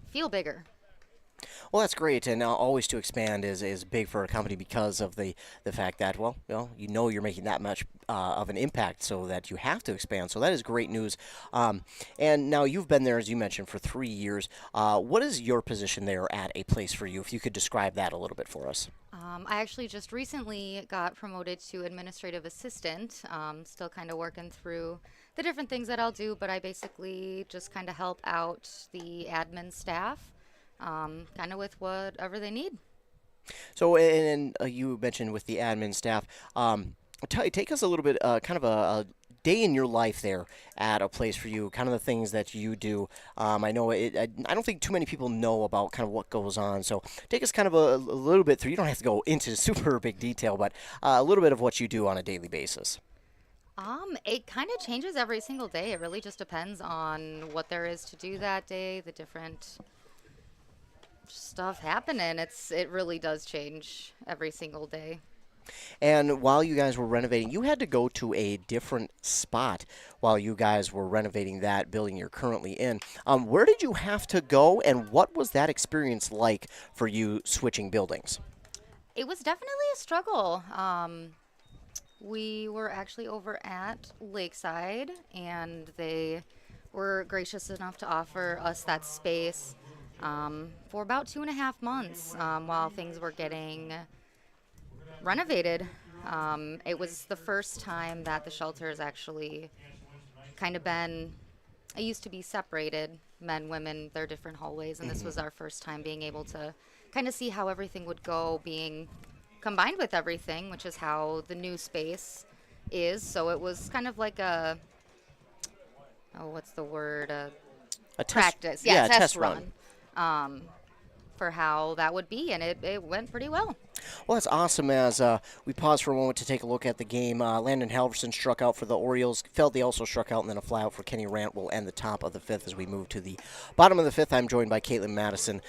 feel bigger. Well, that's great, and always to expand is big for a company because of the fact that, you're making that much of an impact so that you have to expand. So that is great news. And now you've been there, as you mentioned, for 3 years. What is your position there at A Place for You? If you could describe that a little bit for us. I actually just recently got promoted to administrative assistant. Still kind of working through the different things that I'll do, but I basically just kind of help out the admin staff. Kind of with whatever they need. So, and you mentioned with the admin staff, take us a little bit, kind of a day in your life there at A Place for You, kind of the things that you do. I know I don't think too many people know about kind of what goes on, so take us kind of a little bit through. You don't have to go into super big detail, but a little bit of what you do on a daily basis. It kind of changes every single day. It really just depends on what there is to do that day, the different stuff happening. It really does change every single day. And while you guys were renovating, you had to go to a different spot while you guys were renovating that building you're currently in. Where did you have to go, and what was that experience like for you switching buildings? It was definitely a struggle. We were actually over at Lakeside, and they were gracious enough to offer us that space for about 2.5 months while things were getting renovated. It was the first time that the shelter has actually kind of been, it used to be separated, men, women, their different hallways, and this was our first time being able to kind of see how everything would go being combined with everything, which is how the new space is. So it was kind of like a practice. Yeah, a test run. For how that would be, and it went pretty well. Well, that's awesome. As we pause for a moment to take a look at the game, Landon Halverson struck out for the Orioles. Feldy also struck out, and then a flyout for Kenny Rant will end the top of the fifth. As we move to the bottom of the fifth, I'm joined by Caitlin Madison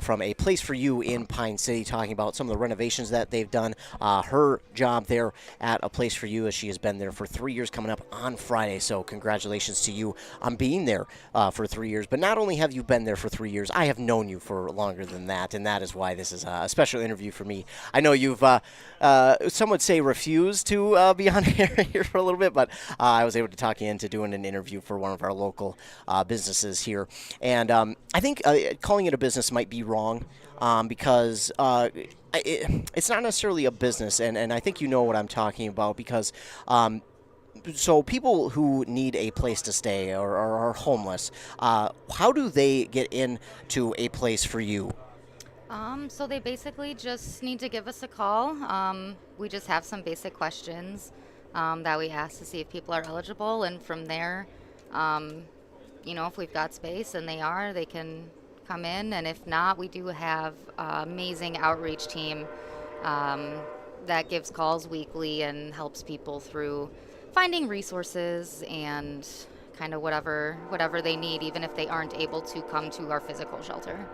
from A Place for You in Pine City, talking about some of the renovations that they've done. Her job there at A Place for You, as she has been there for 3 years, coming up on Friday. So congratulations to you on being there for 3 years. But not only have you been there for 3 years, I have known you for longer than that, and that is why this is a special interview for me. I know you've, some would say, refused to be on air here for a little bit, but I was able to talk you into doing an interview for one of our local businesses here. And I think calling it a business might be wrong because it's not necessarily a business, and I think you know what I'm talking about because so people who need a place to stay or are homeless, how do they get into A Place for You? So they basically just need to give us a call. We just have some basic questions that we ask to see if people are eligible, and from there, if we've got space and they are, they can come in, and if not, we do have an amazing outreach team that gives calls weekly and helps people through finding resources and kind of whatever they need, even if they aren't able to come to our physical shelter.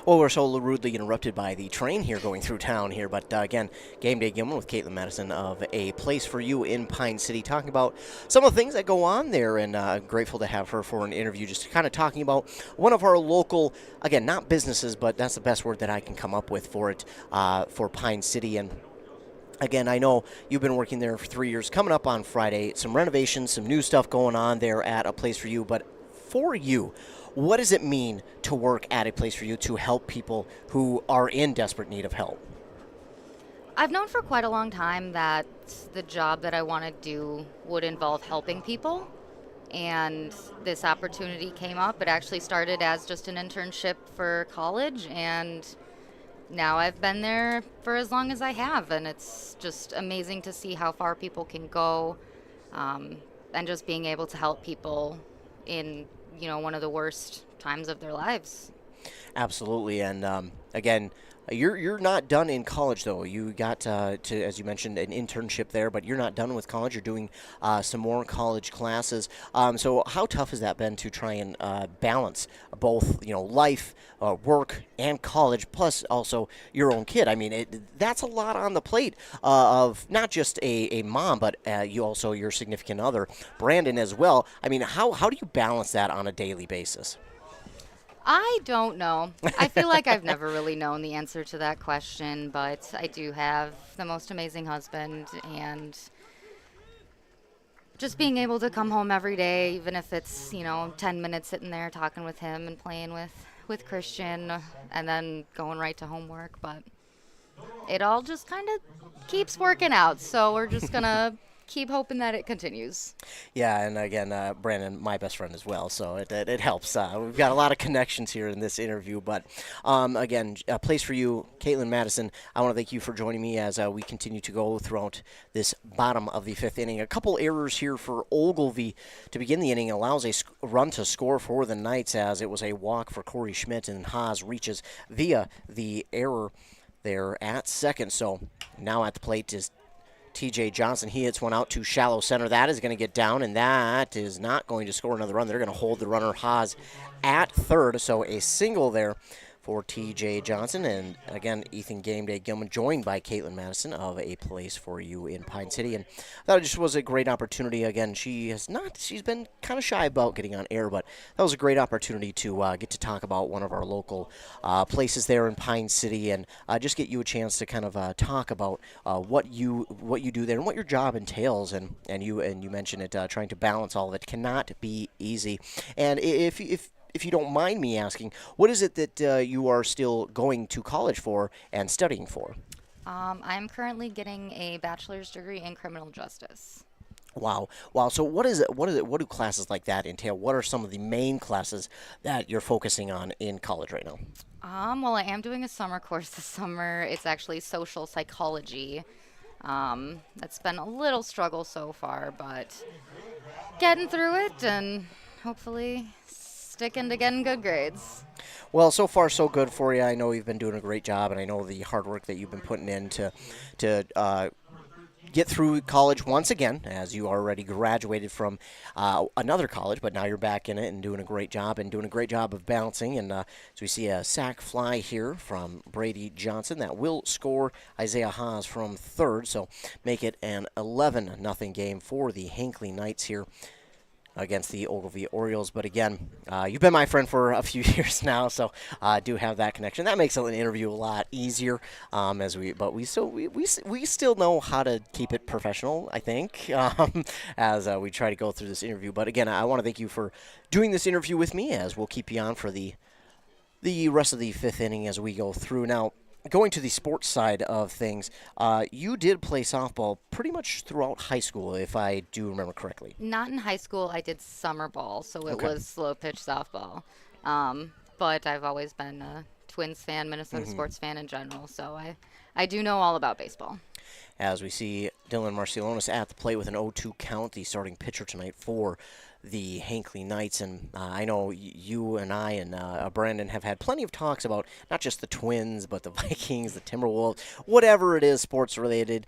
Well, we're so rudely interrupted by the train here going through town here, but again, Game Day Gilman with Caitlin Madison of A Place for You in Pine City, talking about some of the things that go on there, and grateful to have her for an interview, just kind of talking about one of our local, again, not businesses, but that's the best word that I can come up with for it, for Pine City. And again, I know you've been working there for 3 years, coming up on Friday, some renovations, some new stuff going on there at A Place for You, but for you, what does it mean to work at A Place for You to help people who are in desperate need of help? I've known for quite a long time that the job that I want to do would involve helping people, and this opportunity came up. It actually started as just an internship for college, and now I've been there for as long as I have, and it's just amazing to see how far people can go, and just being able to help people in one of the worst times of their lives. Absolutely. And again, you're not done in college, though. You got to, as you mentioned, an internship there, but you're not done with college. You're doing some more college classes. So how tough has that been to try and balance both, life, work, and college, plus also your own kid? I mean, that's a lot on the plate of not just a mom, but your significant other, Brandon, as well. I mean, how do you balance that on a daily basis? I don't know. I feel like I've never really known the answer to that question, but I do have the most amazing husband, and just being able to come home every day, even if it's, 10 minutes sitting there talking with him and playing with Christian, and then going right to homework. But it all just kind of keeps working out, so we're just going to keep hoping that it continues. Yeah, and again, Brandon, my best friend as well, so it helps. We've got a lot of connections here in this interview, but again, A Place for You, Caitlin Madison, I want to thank you for joining me as we continue to go throughout this bottom of the fifth inning. A couple errors here for Ogilvie to begin the inning, allows a run to score for the Knights, as it was a walk for Corey Schmidt, and Haas reaches via the error there at second. So now at the plate is TJ Johnson. He hits one out to shallow center. That is going to get down, and that is not going to score another run. They're going to hold the runner Haas at third, so a single there for TJ Johnson. And again, Ethan Game Day Gilman, joined by Caitlin Madison of A Place for You in Pine City. And I thought it just was a great opportunity. Again, she's been kind of shy about getting on air, but that was a great opportunity to get to talk about one of our local places there in Pine City, and just get you a chance to kind of talk about what you do there and what your job entails. And you mentioned it, trying to balance all of it cannot be easy. And if you don't mind me asking, what is it that you are still going to college for and studying for? I'm currently getting a bachelor's degree in criminal justice. Wow. So what is it? What do classes like that entail? What are some of the main classes that you're focusing on in college right now? Well, I am doing a summer course this summer. It's actually social psychology. It's been a little struggle so far, but getting through it, and hopefully sticking to getting good grades. Well, so far so good for you. I know you've been doing a great job, and I know the hard work that you've been putting in to get through college once again, as you already graduated from another college, but now you're back in it and doing a great job, of balancing. And so we see a sac fly here from Brady Johnson that will score Isaiah Haas from third, so make it an 11-0 game for the Hinckley Knights here against the Ogilvie Orioles. But again, you've been my friend for a few years now, so I do have that connection. That makes an interview a lot easier, but we still know how to keep it professional, I think, as we try to go through this interview. But again, I want to thank you for doing this interview with me, as we'll keep you on for the rest of the fifth inning as we go through. Now, going to the sports side of things, you did play softball pretty much throughout high school, if I do remember correctly. Not in high school. I did summer ball, so it was slow pitch softball. But I've always been a Twins fan, Minnesota sports fan in general, so I do know all about baseball. As we see Dylan Marcialonis at the plate with an 0-2 count, the starting pitcher tonight for the Hinckley Knights. And I know you and I and Brandon have had plenty of talks about not just the Twins, but the Vikings, the Timberwolves, whatever it is sports-related.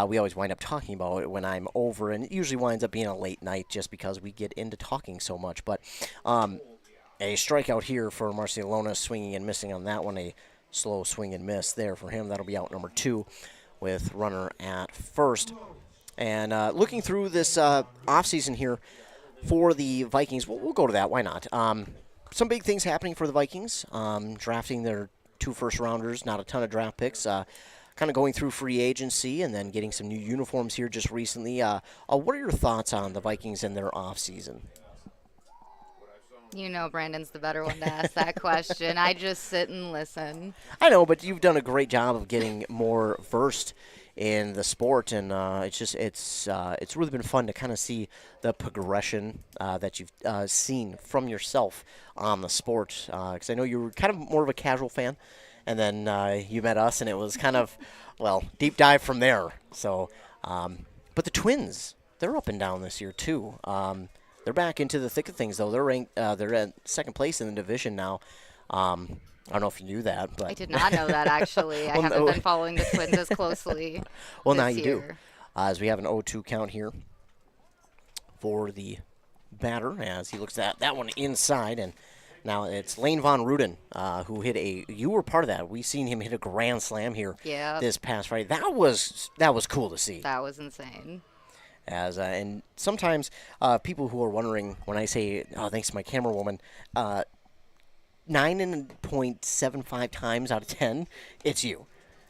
We always wind up talking about it when I'm over, and it usually winds up being a late night just because we get into talking so much. But a strikeout here for Marcialonis, swinging and missing on that one. A slow swing and miss there for him. That'll be out number 2. With runner at first. And looking through this offseason here for the Vikings, we'll go to that. Why not? Some big things happening for the Vikings. Drafting their 2 first-rounders, not a ton of draft picks. Kind of going through free agency and then getting some new uniforms here just recently. What are your thoughts on the Vikings and their offseason? You know Brandon's the better one to ask that question. I just sit and listen. I know, but you've done a great job of getting more versed in the sport, and it's really been fun to kind of see the progression that you've seen from yourself on the sport. Because I know you were kind of more of a casual fan, and then you met us, and it was kind of, deep dive from there. So, but the Twins, they're up and down this year too. They're back into the thick of things, though. They're ranked. They're at second place in the division now. I don't know if you knew that, but I did not know that actually. I haven't been following the Twins as closely. Well, now you year. do, as we have an 0-2 count here for the batter as he looks at that one inside, and now it's Lane Von Ruden who hit you were part of that. We've seen him hit a grand slam here this past Friday. That was cool to see. That was insane. And sometimes people who are wondering when I say, thanks to my camera woman, 9.75 times out of 10, it's you.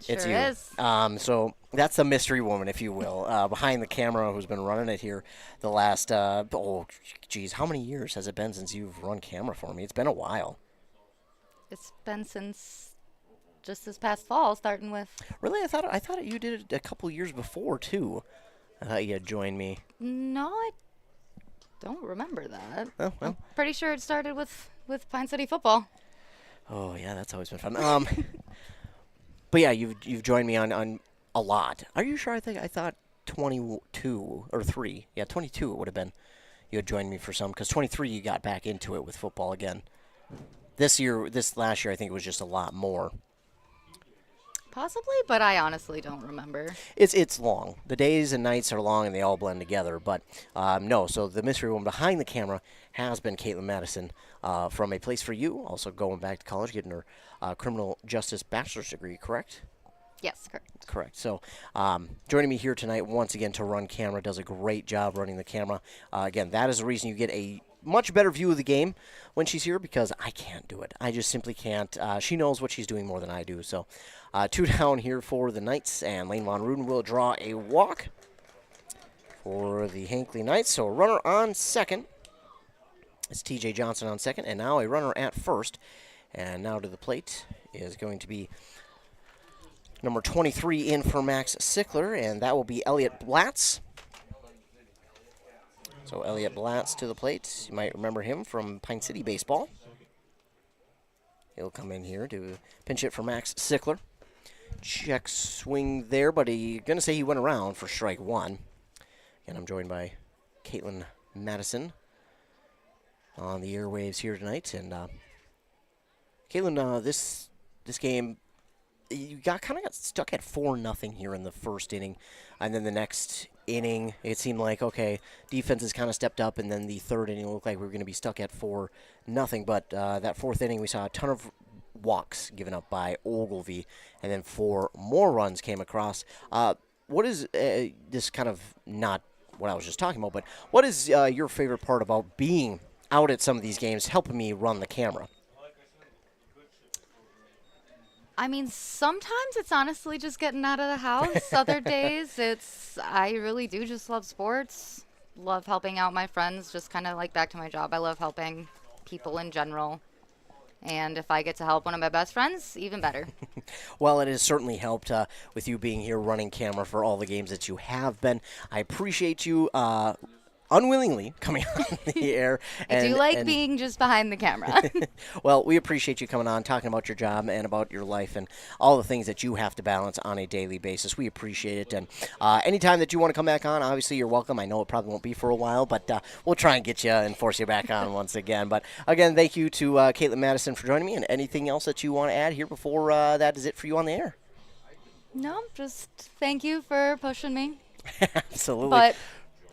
It's sure you. Is. So that's the mystery woman, if you will, behind the camera who's been running it here the last, how many years has it been since you've run camera for me? It's been a while. It's been since just this past fall, starting with. Really? I thought you did it a couple years before, too. I thought you had joined me. No, I don't remember that. Oh, well. I'm pretty sure it started with Pine City football. Oh, yeah, that's always been fun. But, yeah, you've joined me on a lot. Are you sure? I thought 22 or 3. Yeah, 22 it would have been. You had joined me for some, because 23 you got back into it with football again. This last year, I think it was just a lot more. Possibly, but I honestly don't remember. It's long. The days and nights are long, and they all blend together. But no, so the mystery woman behind the camera has been Caitlin Madison from A Place for You, also going back to college, getting her criminal justice bachelor's degree, correct? Yes, correct. Correct. So joining me here tonight once again to run camera, does a great job running the camera. Again, that is the reason you get a much better view of the game when she's here, because I can't do it. I just simply can't. She knows what she's doing more than I do. So 2 down here for the Knights, and Lane Von Ruden will draw a walk for the Hinckley Knights. So a runner on second. It's TJ Johnson on second, and now a runner at first. And now to the plate is going to be number 23 in for Max Sickler, and that will be Elliot Blatz. So Elliot Blatz to the plate. You might remember him from Pine City baseball. He'll come in here to pinch it for Max Sickler. Check swing there, but he's going to say he went around for strike 1. And I'm joined by Caitlin Madison on the airwaves here tonight. And Caitlin, this game, you got stuck at 4-0 here in the first inning, and then the next inning it seemed like, okay, defense has kind of stepped up, and then the third inning looked like we were going to be stuck at 4-0. But that fourth inning we saw a ton of walks given up by Ogilvie, and then 4 more runs came across. What is this kind of not what I was just talking about, but what is your favorite part about being out at some of these games, helping me run the camera? I mean, sometimes it's honestly just getting out of the house. Other days, I really do just love sports. Love helping out my friends, just kind of like back to my job. I love helping people in general. And if I get to help one of my best friends, even better. Well, it has certainly helped with you being here running camera for all the games that you have been. I appreciate you unwillingly coming on the air. I do like being just behind the camera. Well, we appreciate you coming on, talking about your job and about your life and all the things that you have to balance on a daily basis. We appreciate it. And anytime that you want to come back on, obviously you're welcome. I know it probably won't be for a while, but we'll try and get you and force you back on once again. But again, thank you to Caitlin Madison for joining me. And anything else that you want to add here before that is it for you on the air? No, just thank you for pushing me. Absolutely. But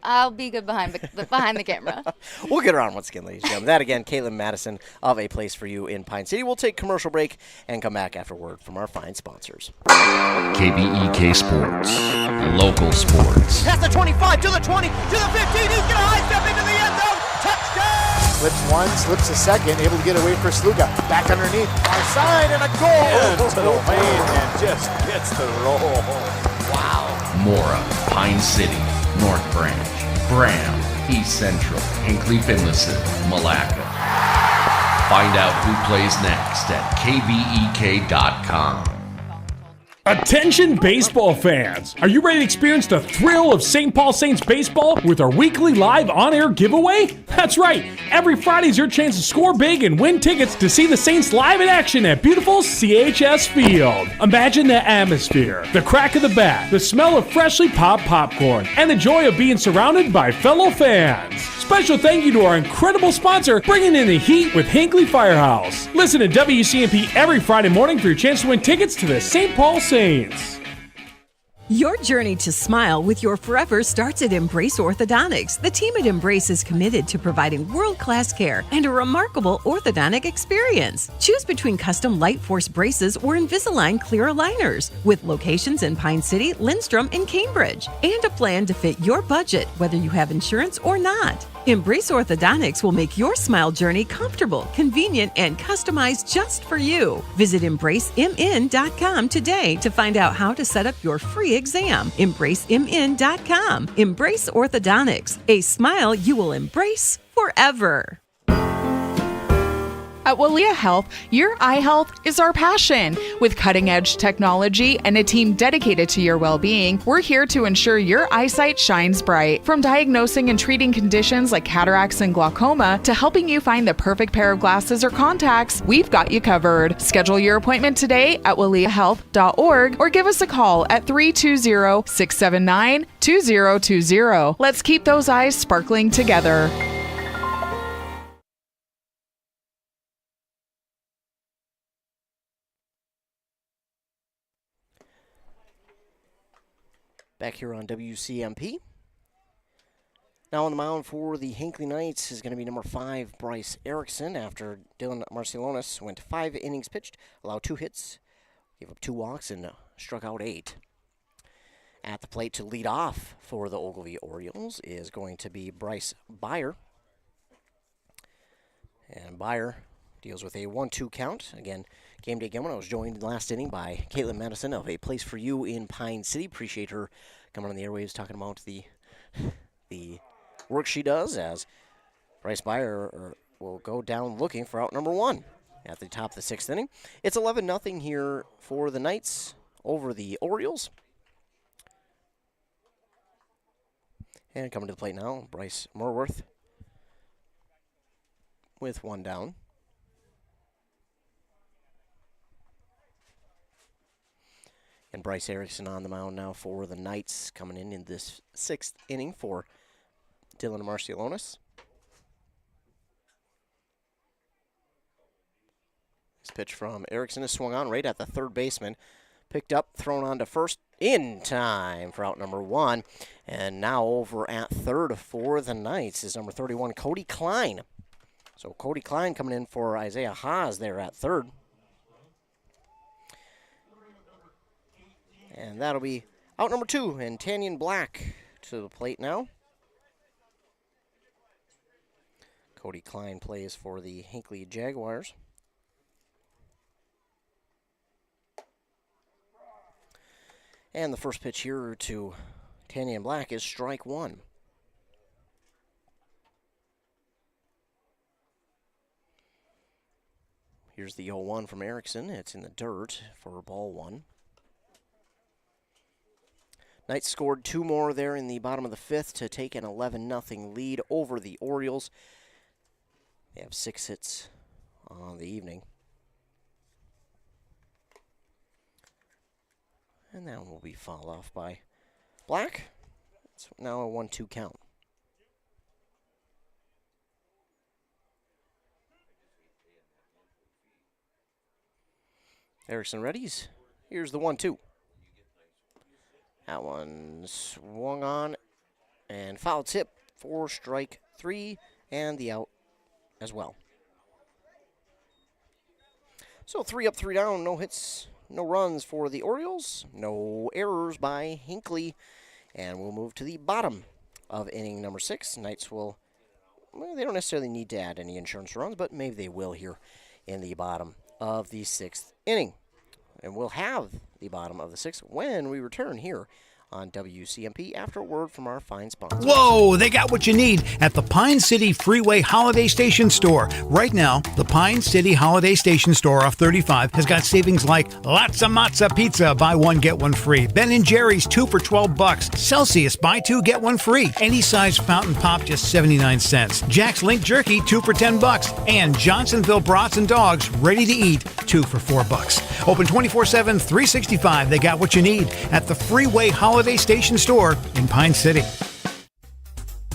I'll be good behind the camera. We'll get her on once again, ladies and gentlemen. That again, Caitlin Madison of A Place for You in Pine City. We'll take a commercial break and come back after word from our fine sponsors. KBEK Sports, local sports. Past the 25, to the 20, to the 15. He's going to high step into the end zone. Touchdown! Slips one, slips a second, able to get away for Sluga. Back underneath, our side, and a goal to the lane, and just gets the roll. Wow. Mora, Pine City, North Branch, Graham, East Central, Hinckley, Finlayson, Malacca. Find out who plays next at kbek.com. Attention baseball fans! Are you ready to experience the thrill of St. Paul Saints baseball with our weekly live on-air giveaway? That's right! Every Friday is your chance to score big and win tickets to see the Saints live in action at beautiful CHS Field. Imagine the atmosphere, the crack of the bat, the smell of freshly popped popcorn, and the joy of being surrounded by fellow fans. Special thank you to our incredible sponsor, bringing in the heat with Hinckley Firehouse. Listen to WCMP every Friday morning for your chance to win tickets to the St. Paul Saints. Your journey to smile with your forever starts at Embrace Orthodontics. The team at Embrace is committed to providing world-class care and a remarkable orthodontic experience. Choose between custom Light Force braces or Invisalign clear aligners with locations in Pine City, Lindstrom, and Cambridge, and a plan to fit your budget, whether you have insurance or not. Embrace Orthodontics will make your smile journey comfortable, convenient, and customized just for you. Visit EmbraceMN.com today to find out how to set up your free exam. EmbraceMN.com. Embrace Orthodontics, a smile you will embrace forever. At Walia Health, your eye health is our passion. With cutting-edge technology and a team dedicated to your well-being, we're here to ensure your eyesight shines bright. From diagnosing and treating conditions like cataracts and glaucoma to helping you find the perfect pair of glasses or contacts, we've got you covered. Schedule your appointment today at waliahealth.org or give us a call at 320-679-2020. Let's keep those eyes sparkling together. Back here on WCMP. Now on the mound for the Hinckley Knights is going to be number 5, Bryce Erickson, after Dylan Marcialonis went 5 innings pitched, allowed 2 hits, gave up 2 walks, and struck out 8. At the plate to lead off for the Ogilvie Orioles is going to be Bryce Beyer. And Beyer deals with a 1-2 count. Again, game day again when I was joined last inning by Caitlin Madison of A Place for You in Pine City. Appreciate her coming on the airwaves talking about the work she does, as Bryce Beyer will go down looking for out number 1 at the top of the 6th inning. It's 11-0 here for the Knights over the Orioles. And coming to the plate now, Bryce Morworth with 1 down. And Bryce Erickson on the mound now for the Knights, coming in this 6th inning for Dylan Marcialonis. This pitch from Erickson is swung on right at the third baseman. Picked up, thrown on to first in time for out number 1. And now over at third for the Knights is number 31, Cody Klein. So Cody Klein coming in for Isaiah Haas there at third. And that'll be out number 2, and Tanyan Black to the plate now. Cody Klein plays for the Hinckley Jaguars. And the first pitch here to Tanyan Black is strike 1. Here's the 0-1 from Erickson. It's in the dirt for ball 1. Knights scored 2 more there in the bottom of the 5th to take an 11-0 lead over the Orioles. They have 6 hits on the evening. And that one will be fouled off by Black. It's now a 1-2 count. Erickson readies. Here's the 1-2. That one swung on and foul tip for strike 3 and the out as well. So 3 up, 3 down, no hits, no runs for the Orioles, no errors by Hinckley, and we'll move to the bottom of inning number 6. Knights will, well, they don't necessarily need to add any insurance runs, but maybe they will here in the bottom of the 6th inning. And we'll have the bottom of the 6th when we return here on WCMP after a word from our fine sponsors. Whoa, they got what you need at the Pine City Freeway Holiday Station Store. Right now, the Pine City Holiday Station Store off 35 has got savings like lots of matzo pizza, buy one, get one free. Ben & Jerry's 2 for $12. Celsius, buy 2, get 1 free. Any size fountain pop, just 79 cents. Jack's Link Jerky, 2 for $10. And Johnsonville Brats and Dogs, ready to eat, 2 for $4. Open 24/7, 365. They got what you need at the Freeway Holiday Station Store in Pine City.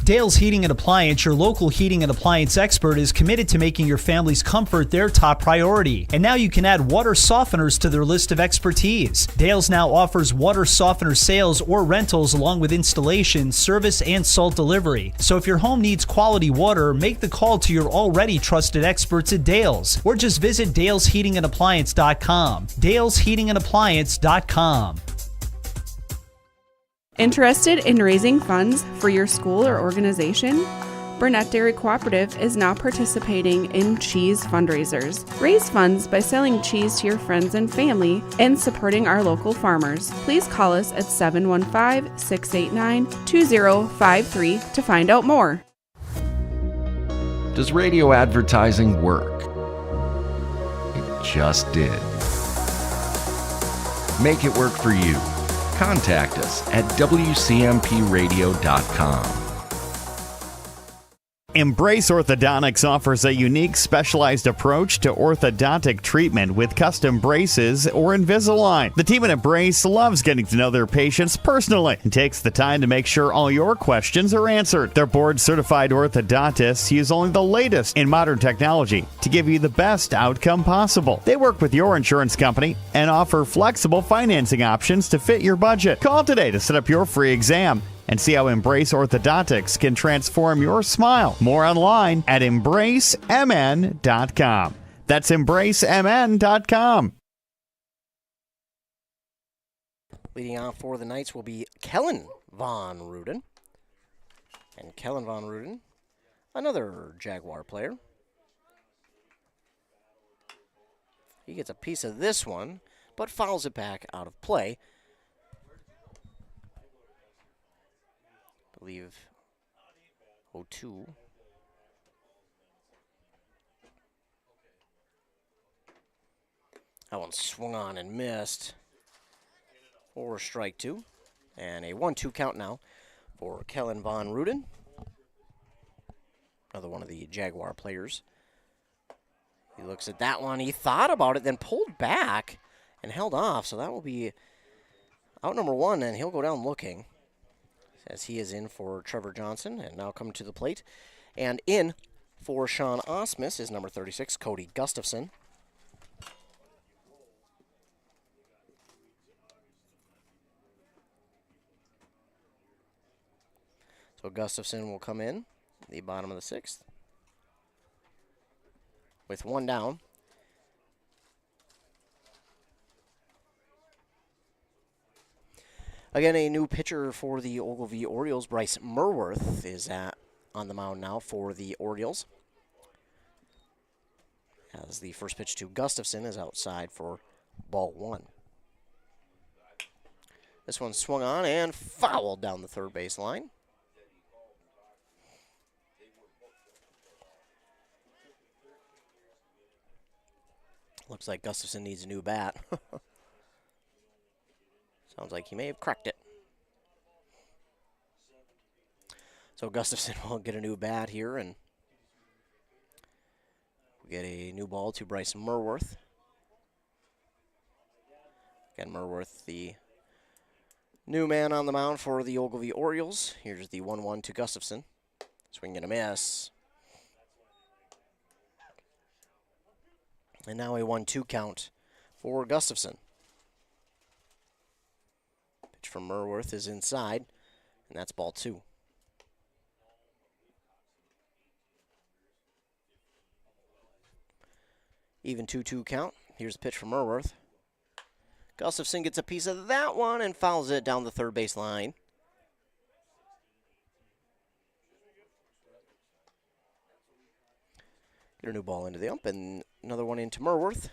Dale's Heating and Appliance, your local heating and appliance expert, is committed to making your family's comfort their top priority. And now you can add water softeners to their list of expertise. Dale's now offers water softener sales or rentals along with installation, service, and salt delivery. So if your home needs quality water, make the call to your already trusted experts at Dale's, or just visit dalesheatingandappliance.com. dalesheatingandappliance.com. Interested in raising funds for your school or organization? Burnett Dairy Cooperative is now participating in cheese fundraisers. Raise funds by selling cheese to your friends and family and supporting our local farmers. Please call us at 715-689-2053 to find out more. Does radio advertising work? It just did. Make it work for you. Contact us at WCMPradio.com. Embrace Orthodontics offers a unique specialized approach to orthodontic treatment with custom braces or Invisalign. The team at Embrace loves getting to know their patients personally and takes the time to make sure all your questions are answered. Their board-certified orthodontists use only the latest in modern technology to give you the best outcome possible. They work with your insurance company and offer flexible financing options to fit your budget. Call today to set up your free exam and see how Embrace Orthodontics can transform your smile. More online at embracemn.com. That's embracemn.com. Leading off for the Knights will be Kellen Von Ruden. And Kellen Von Ruden, another Jaguar player. He gets a piece of this one, but fouls it back out of play. I believe 0-2. That one swung on and missed for strike 2. And a 1-2 count now for Kellen Von Ruden. Another one of the Jaguar players. He looks at that one. He thought about it, then pulled back and held off. So that will be out number 1, and he'll go down looking, as he is in for Trevor Johnson, and now coming to the plate. And in for Sean Osmus is number 36, Cody Gustafson. So Gustafson will come in the bottom of the 6th with 1 down. Again, a new pitcher for the Ogilvie Orioles, Bryce Merworth, is on the mound now for the Orioles. As the first pitch to Gustafson is outside for ball 1. This one swung on and fouled down the third base line. Looks like Gustafson needs a new bat. Sounds like he may have cracked it. So Gustafson will get a new bat here, and we get a new ball to Bryce Merworth. Again, Merworth, the new man on the mound for the Ogilvie Orioles. Here's the 1-1 to Gustafson. Swing and a miss. And now a 1-2 count for Gustafson. Pitch from Merworth is inside, and that's ball 2. Even 2-2 count. Here's the pitch from Merworth. Gustafson gets a piece of that one and fouls it down the third base line. Get a new ball into the ump, and another one into Merworth.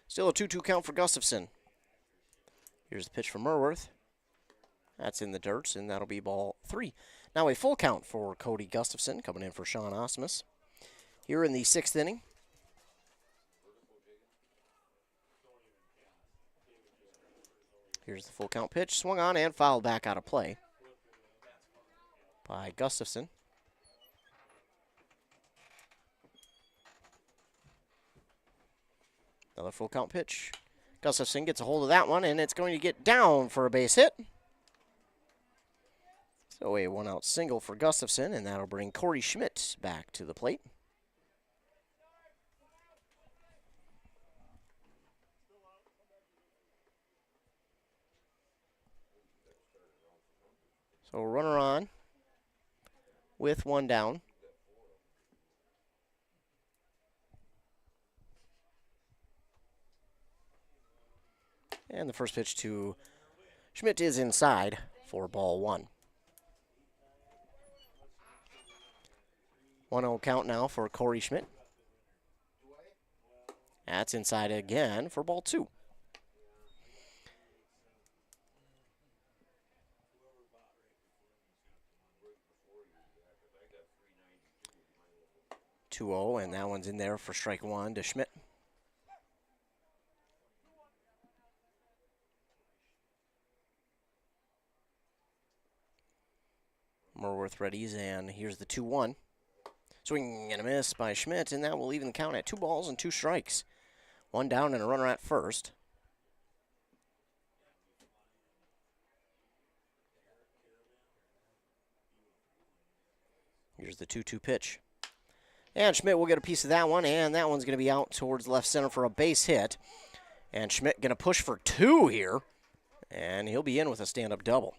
Still a 2-2 count for Gustafson. Here's the pitch from Merworth. That's in the dirt, and that'll be ball 3. Now a full count for Cody Gustafson, coming in for Sean Osmus. Here in the 6th inning. Here's the full count pitch. Swung on and fouled back out of play by Gustafson. Another full count pitch. Gustafson gets a hold of that one, and it's going to get down for a base hit. So a 1-out single for Gustafson, and that'll bring Corey Schmidt back to the plate. So runner on with 1 down. And the first pitch to Schmidt is inside for ball 1. 1-0 count now for Corey Schmidt. That's inside again for ball 2. And that one's in there for strike 1 to Schmidt. Merworth readies, and here's the 2-1. Swing and a miss by Schmidt, and that will even the count at 2 balls and 2 strikes. 1 down and a runner at first. Here's the 2-2 pitch. And Schmidt will get a piece of that one, and that one's going to be out towards left center for a base hit. And Schmidt going to push for 2 here, and he'll be in with a stand-up double.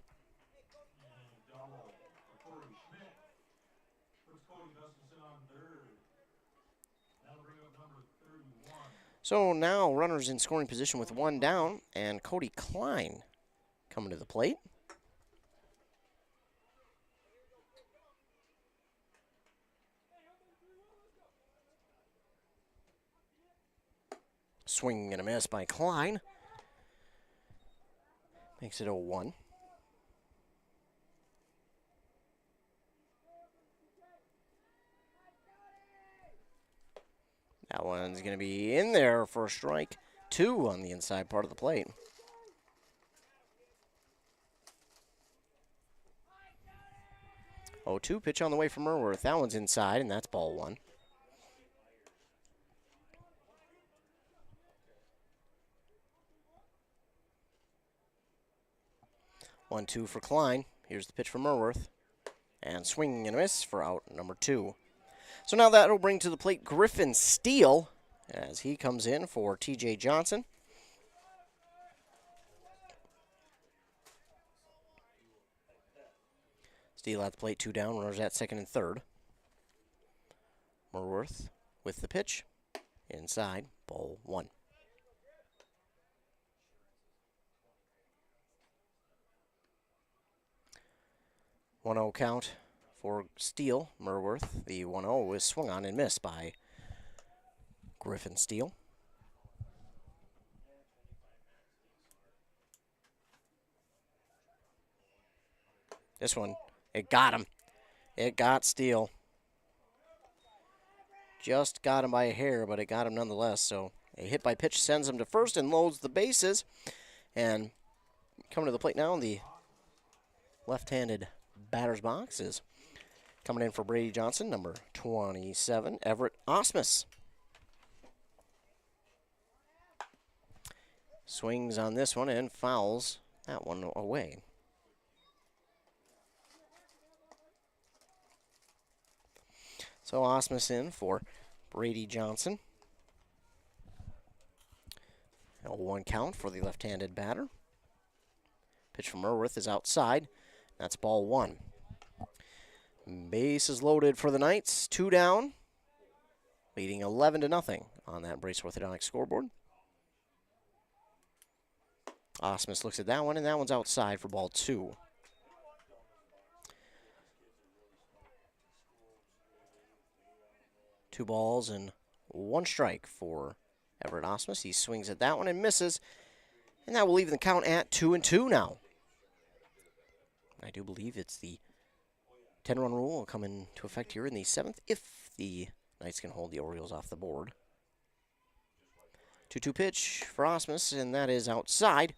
So now runners in scoring position with 1 down, and Cody Klein coming to the plate. Swing and a miss by Klein. Makes it 0-1. That one's going to be in there for a strike 2 on the inside part of the plate. Oh, 2 pitch on the way from Merworth. That one's inside, and that's ball 1. One, 2 for Klein. Here's the pitch from Merworth. And swing and a miss for out number 2. So now that'll bring to the plate Griffin Steele as he comes in for TJ Johnson. Steele at the plate, 2 down, runners at second and third. Merworth with the pitch. Inside, ball 1. One-0 count for Steele. Merworth, the 1-0 is swung on and missed by Griffin Steele. This one, it got him. It got Steele. Just got him by a hair, but it got him nonetheless. So a hit by pitch sends him to first and loads the bases. And coming to the plate now, the left-handed batter's box is coming in for Brady Johnson, number 27, Everett Osmus. Swings on this one and fouls that one away. So Osmus in for Brady Johnson. 0-1 count for the left-handed batter. Pitch from Irworth is outside. That's ball one. Bases loaded for the Knights. 2 down. Leading 11-0 on that Brace Orthodontic scoreboard. Osmus looks at that one, and that one's outside for ball 2. Two balls and 1 strike for Everett Osmus. He swings at that one and misses, and that will leave the count at 2-2 now. I do believe it's the 10-run rule will come into effect here in the 7th if the Knights can hold the Orioles off the board. 2-2 pitch for Osmus, and that is outside.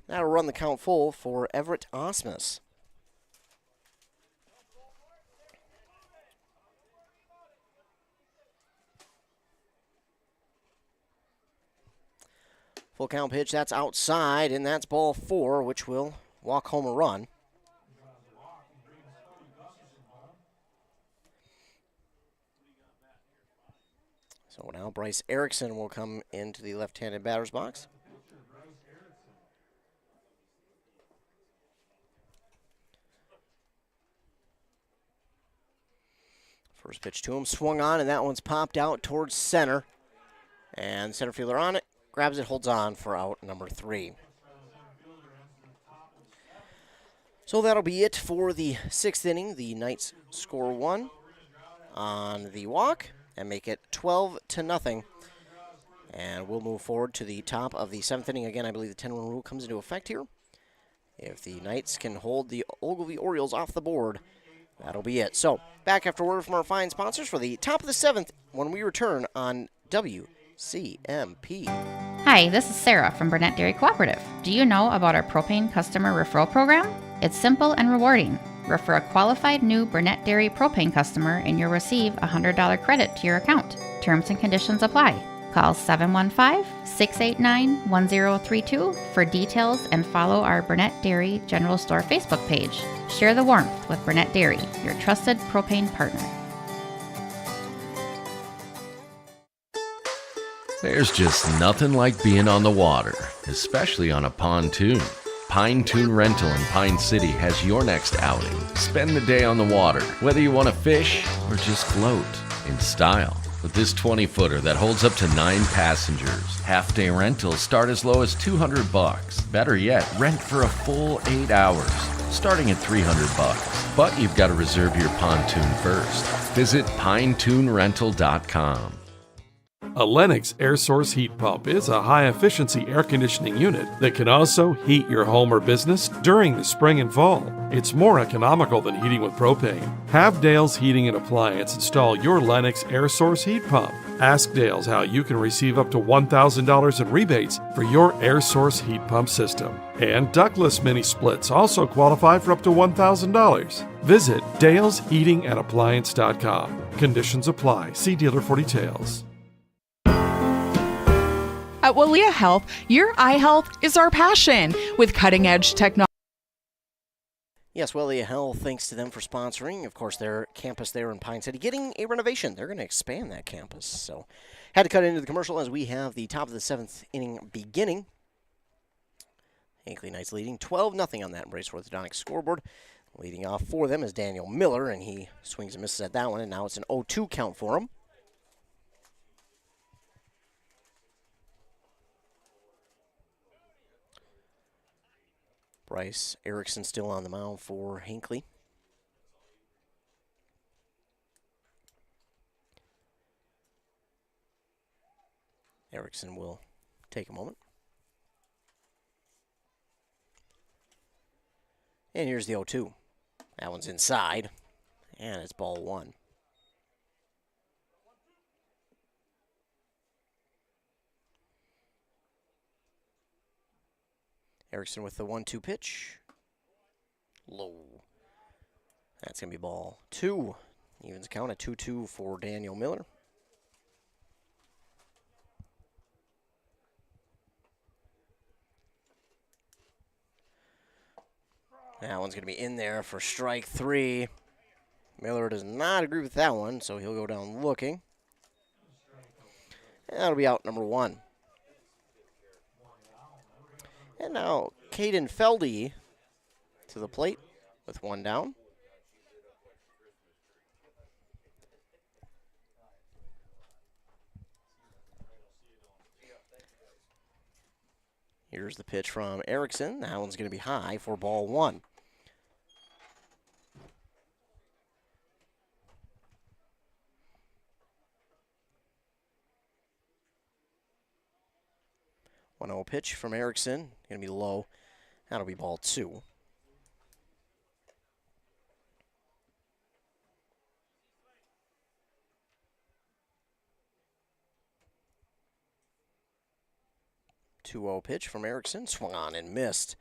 That'll run the count full for Everett Osmus. Full count pitch, that's outside, and that's ball 4, which will walk home a run. So now Bryce Erickson will come into the left-handed batter's box. First pitch to him, swung on, and that one's popped out towards center. And center fielder on it, grabs it, holds on for out number 3. So that'll be it for the 6th inning. The Knights score 1 on the walk and make it 12-0. And we'll move forward to the top of the 7th inning. Again, I believe the 10-run rule comes into effect here. If the Knights can hold the Ogilvie Orioles off the board, that'll be it. So, back after word from our fine sponsors for the top of the 7th when we return on WCMP. Hi, this is Sarah from Burnett Dairy Cooperative. Do you know about our propane customer referral program? It's simple and rewarding. Refer a qualified new Burnett Dairy propane customer and you'll receive a $100 credit to your account. Terms and conditions apply. Call 715-689-1032 for details and follow our Burnett Dairy General Store Facebook page. Share the warmth with Burnett Dairy, your trusted propane partner. There's just nothing like being on the water, especially on a pontoon. Pine Toon Rental in Pine City has your next outing. Spend the day on the water, whether you want to fish or just float in style. With this 20-footer that holds up to 9 passengers, half-day rentals start as low as $200. Better yet, rent for a full 8 hours, starting at $300. But you've got to reserve your pontoon first. Visit pinetoonrental.com. A Lennox air source heat pump is a high-efficiency air conditioning unit that can also heat your home or business during the spring and fall. It's more economical than heating with propane. Have Dale's Heating and Appliance install your Lennox air source heat pump. Ask Dale's how you can receive up to $1,000 in rebates for your air source heat pump system. And ductless mini splits also qualify for up to $1,000. Visit dalesheatingandappliance.com. Conditions apply. See dealer for details. At Walia Health, your eye health is our passion. With cutting-edge technology. Yes, Walia Health, thanks to them for sponsoring, of course, their campus there in Pine City, getting a renovation. They're going to expand that campus. So, had to cut into the commercial as we have the top of the 7th inning beginning. Hinckley Knights leading 12-0 on that Brace Orthodontic scoreboard. Leading off for them is Daniel Miller, and he swings and misses at that one, and now it's an 0-2 count for him. Bryce Erickson still on the mound for Hinckley. Erickson will take a moment. And here's the 0-2. That one's inside, and it's ball 1. Erickson with the 1-2 pitch. Low. That's going to be ball 2. Evens the count at 2-2 for Daniel Miller. That one's going to be in there for strike 3. Miller does not agree with that one, so he'll go down looking. And that'll be out number 1. And now Caden Feldy to the plate with 1 down. Here's the pitch from Erickson. That one's going to be high for ball 1. One 0 pitch from Erickson. Going to be low. That'll be ball 2. Two 0 pitch from Erickson. Swung on and missed.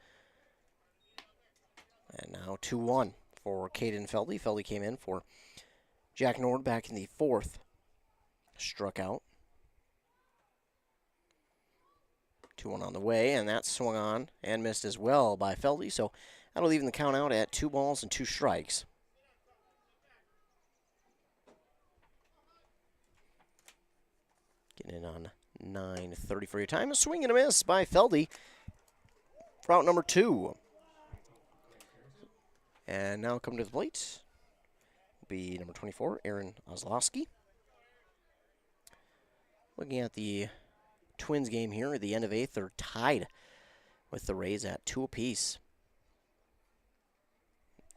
And now 2-1 for Caden Feldy. Feldy came in for Jack Nord back in the 4th. Struck out. 2-1 on the way, and that swung on and missed as well by Feldy. So that'll even the count out at 2 balls and 2 strikes. Getting in on 9:30 for your time. A swing and a miss by Feldy for out number 2. And now coming to the plate will be number 24, Aaron Ozlowski. Looking at the Twins game here at the end of 8th, they're tied with the Rays at 2 apiece.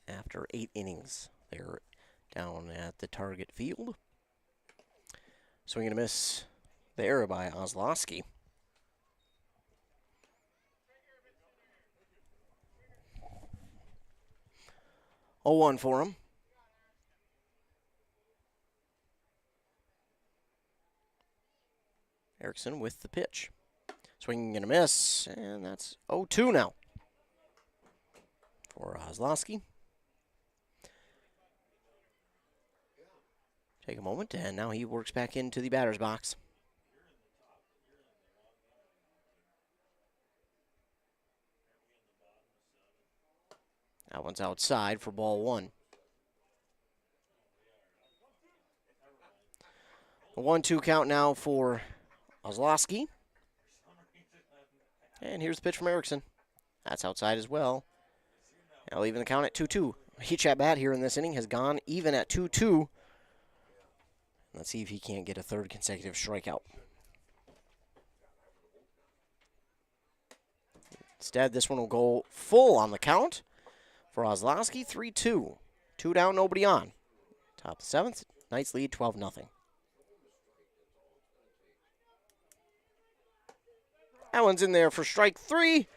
After 8 innings, they're down at the Target Field. Swing and a miss there by Ozlowski. Oh, 1 for him. Erickson with the pitch. Swinging and a miss, and that's 0-2 now for Ozlowski. Take a moment, and now he works back into the batter's box. That one's outside for ball 1. A 1-2 count now for Ozlowski. And here's the pitch from Erickson. That's outside as well. Now even the count at 2-2. Each at bat here in this inning has gone even at 2-2. Let's see if he can't get a 3rd consecutive strikeout. Instead, this one will go full on the count for Ozlowski. 3-2. 2 down, nobody on. Top of the 7th. Knights lead 12-0. That one's in there for strike 3,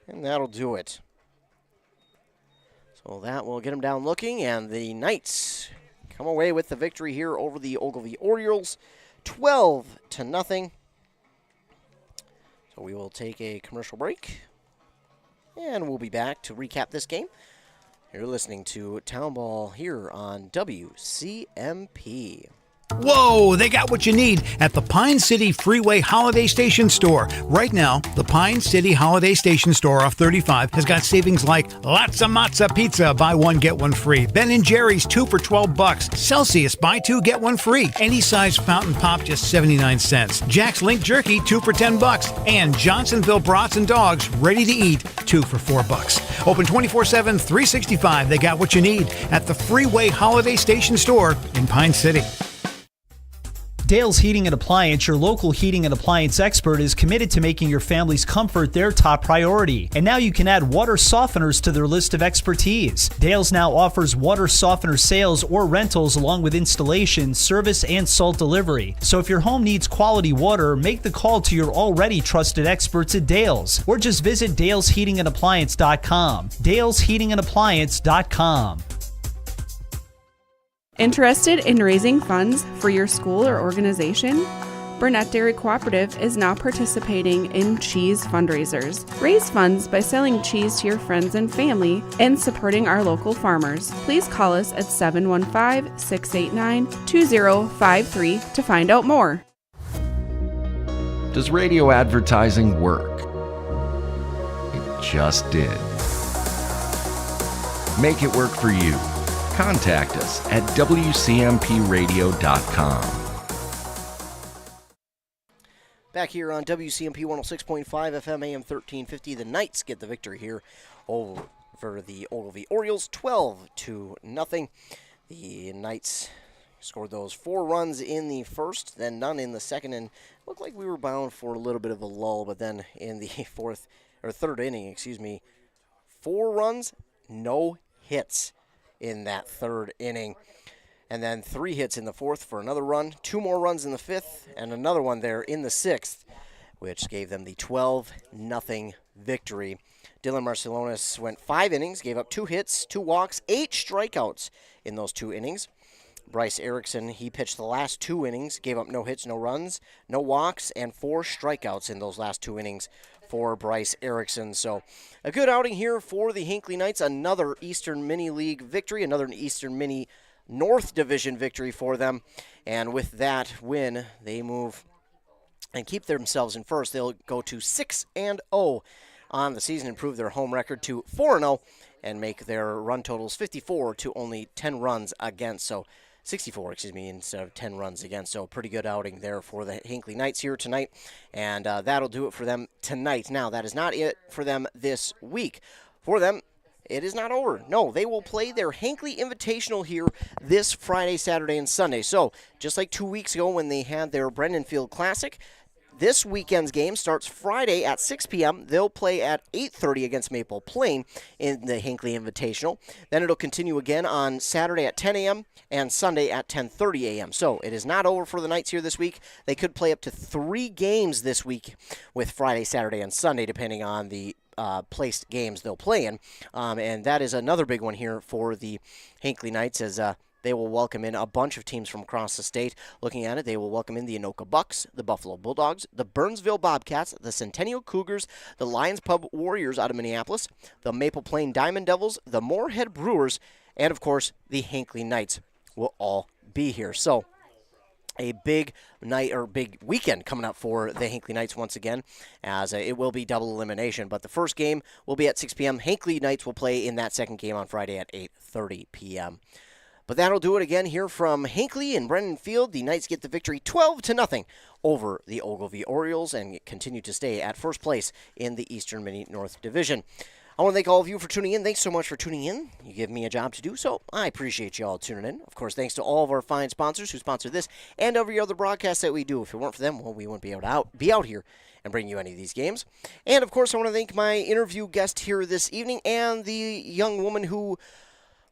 and that'll do it. So that will get him down looking, and the Knights come away with the victory here over the Ogilvie Orioles, 12-0. So we will take a commercial break, and we'll be back to recap this game. You're listening to Town Ball here on WCMP. Whoa, they got what you need at the Pine City Freeway Holiday Station Store. Right now, the Pine City Holiday Station Store off 35 has got savings like lots of matzo pizza, buy 1, get 1 free. Ben & Jerry's 2 for $12. Celsius, buy 2, get 1 free. Any size fountain pop, just 79 cents. Jack's Link Jerky, 2 for $10. And Johnsonville Brats and Dogs, ready to eat, 2 for $4. Open 24/7, 365. They got what you need at the Freeway Holiday Station Store in Pine City. Dale's Heating and Appliance, your local heating and appliance expert, is committed to making your family's comfort their top priority. And now you can add water softeners to their list of expertise. Dale's now offers water softener sales or rentals along with installation, service, and salt delivery. So if your home needs quality water, make the call to your already trusted experts at Dale's, or just visit dalesheatingandappliance.com. dalesheatingandappliance.com. Interested in raising funds for your school or organization? Burnett Dairy Cooperative is now participating in cheese fundraisers. Raise funds by selling cheese to your friends and family and supporting our local farmers. Please call us at 715-689-2053 to find out more. Does radio advertising work? It just did. Make it work for you. Contact us at wcmpradio.com. Back here on WCMP 106.5 FM AM 1350, the Knights get the victory here over the Ogilvie Orioles, 12-0. The Knights scored those 4 runs in the first, then none in the second, and looked like we were bound for a little bit of a lull, but then in the third inning, 4 runs, no hits in that third inning. And then 3 hits in the fourth for another run, 2 more runs in the fifth, and another one there in the sixth, which gave them the 12-0 victory. Dylan Marcellonis went 5 innings, gave up 2 hits, 2 walks, 8 strikeouts in those 2 innings. Bryce Erickson, he pitched the last 2 innings, gave up no hits, no runs, no walks, and 4 strikeouts in those last 2 innings for Bryce Erickson. So a good outing here for the Hinckley Knights, another Eastern Mini League victory, another Eastern Mini North Division victory for them. And with that win, they move and keep themselves in first. They'll go to 6-0 on the season, improve their home record to 4-0, and make their run totals 54 to only 10 runs against. So 64, instead of 10 runs against. So pretty good outing there for the Hinckley Knights here tonight. And that'll do it for them tonight. Now, that is not it for them this week. For them, it is not over. No, they will play their Hinckley Invitational here this Friday, Saturday, and Sunday. So just like 2 weeks ago when they had their Brendan Field Classic, this weekend's game starts Friday at 6 p.m. They'll play at 8:30 against Maple Plain in the Hinckley Invitational. Then it'll continue again on Saturday at 10 a.m. and Sunday at 10:30 a.m. So it is not over for the Knights here this week. They could play up to 3 games this week with Friday, Saturday, and Sunday, depending on the placed games they'll play in. And that is another big one here for the Hinckley Knights, as they will welcome in a bunch of teams from across the state. Looking at it, they will welcome in the Anoka Bucks, the Buffalo Bulldogs, the Burnsville Bobcats, the Centennial Cougars, the Lions Pub Warriors out of Minneapolis, the Maple Plain Diamond Devils, the Moorhead Brewers, and of course, the Hinckley Knights will all be here. So a big night or big weekend coming up for the Hinckley Knights once again, as it will be double elimination. But the first game will be at 6 p.m. Hinckley Knights will play in that second game on Friday at 8:30 p.m. But that'll do it again here from Hinckley and Brendan Field. The Knights get the victory 12-0 over the Ogilvie Orioles and continue to stay at first place in the Eastern Mini North Division. I want to thank all of you for tuning in. Thanks so much for tuning in. You give me a job to do, so I appreciate you all tuning in. Of course, thanks to all of our fine sponsors who sponsor this and every other broadcast that we do. If it weren't for them, well, we wouldn't be able to be out here and bring you any of these games. And, of course, I want to thank my interview guest here this evening and the young woman who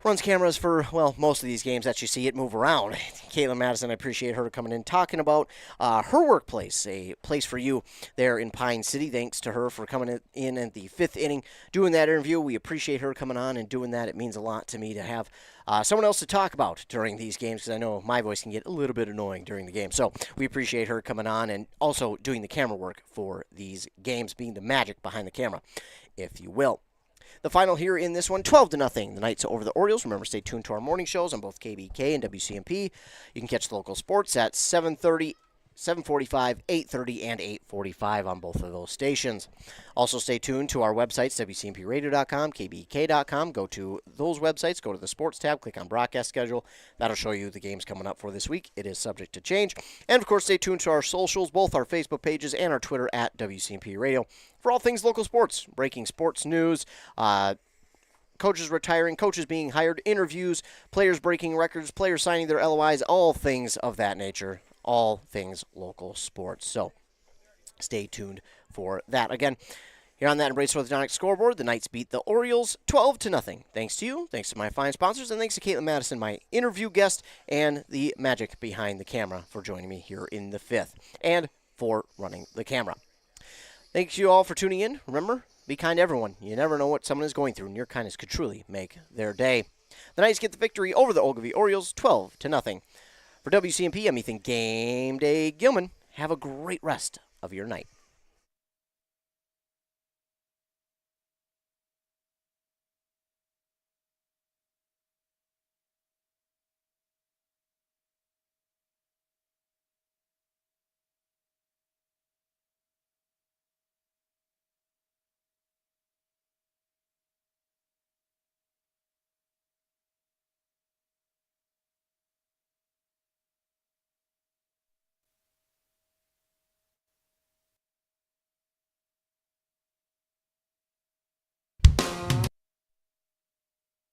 runs cameras for, well, most of these games that you see it move around. Caitlin Madison, I appreciate her coming in, talking about her workplace, a place for you there in Pine City. Thanks to her for coming in at the 5th inning, doing that interview. We appreciate her coming on and doing that. It means a lot to me to have someone else to talk about during these games, because I know my voice can get a little bit annoying during the game. So we appreciate her coming on and also doing the camera work for these games, being the magic behind the camera, if you will. The final here in this one, 12-0. The Knights over the Orioles. Remember, stay tuned to our morning shows on both KBK and WCMP. You can catch the local sports at 7:30, 7:45, 8:30, and 8:45 on both of those stations. Also, stay tuned to our websites, WCMPradio.com, KBK.com. Go to those websites, go to the sports tab, click on broadcast schedule. That'll show you the games coming up for this week. It is subject to change. And, of course, stay tuned to our socials, both our Facebook pages and our Twitter at WCMP Radio, for all things local sports, breaking sports news, coaches retiring, coaches being hired, interviews, players breaking records, players signing their LOIs, all things of that nature. All things local sports. So stay tuned for that. Again, here on that Embrace Orthodontic scoreboard, the Knights beat the Orioles 12-0. Thanks to you, thanks to my fine sponsors, and thanks to Caitlin Madison, my interview guest, and the magic behind the camera for joining me here in the 5th, and for running the camera. Thanks you all for tuning in. Remember, be kind to everyone. You never know what someone is going through, and your kindness could truly make their day. The Knights get the victory over the Ogilvie Orioles 12-0. For WCMP, I'm Ethan Game Day Gilman. Have a great rest of your night.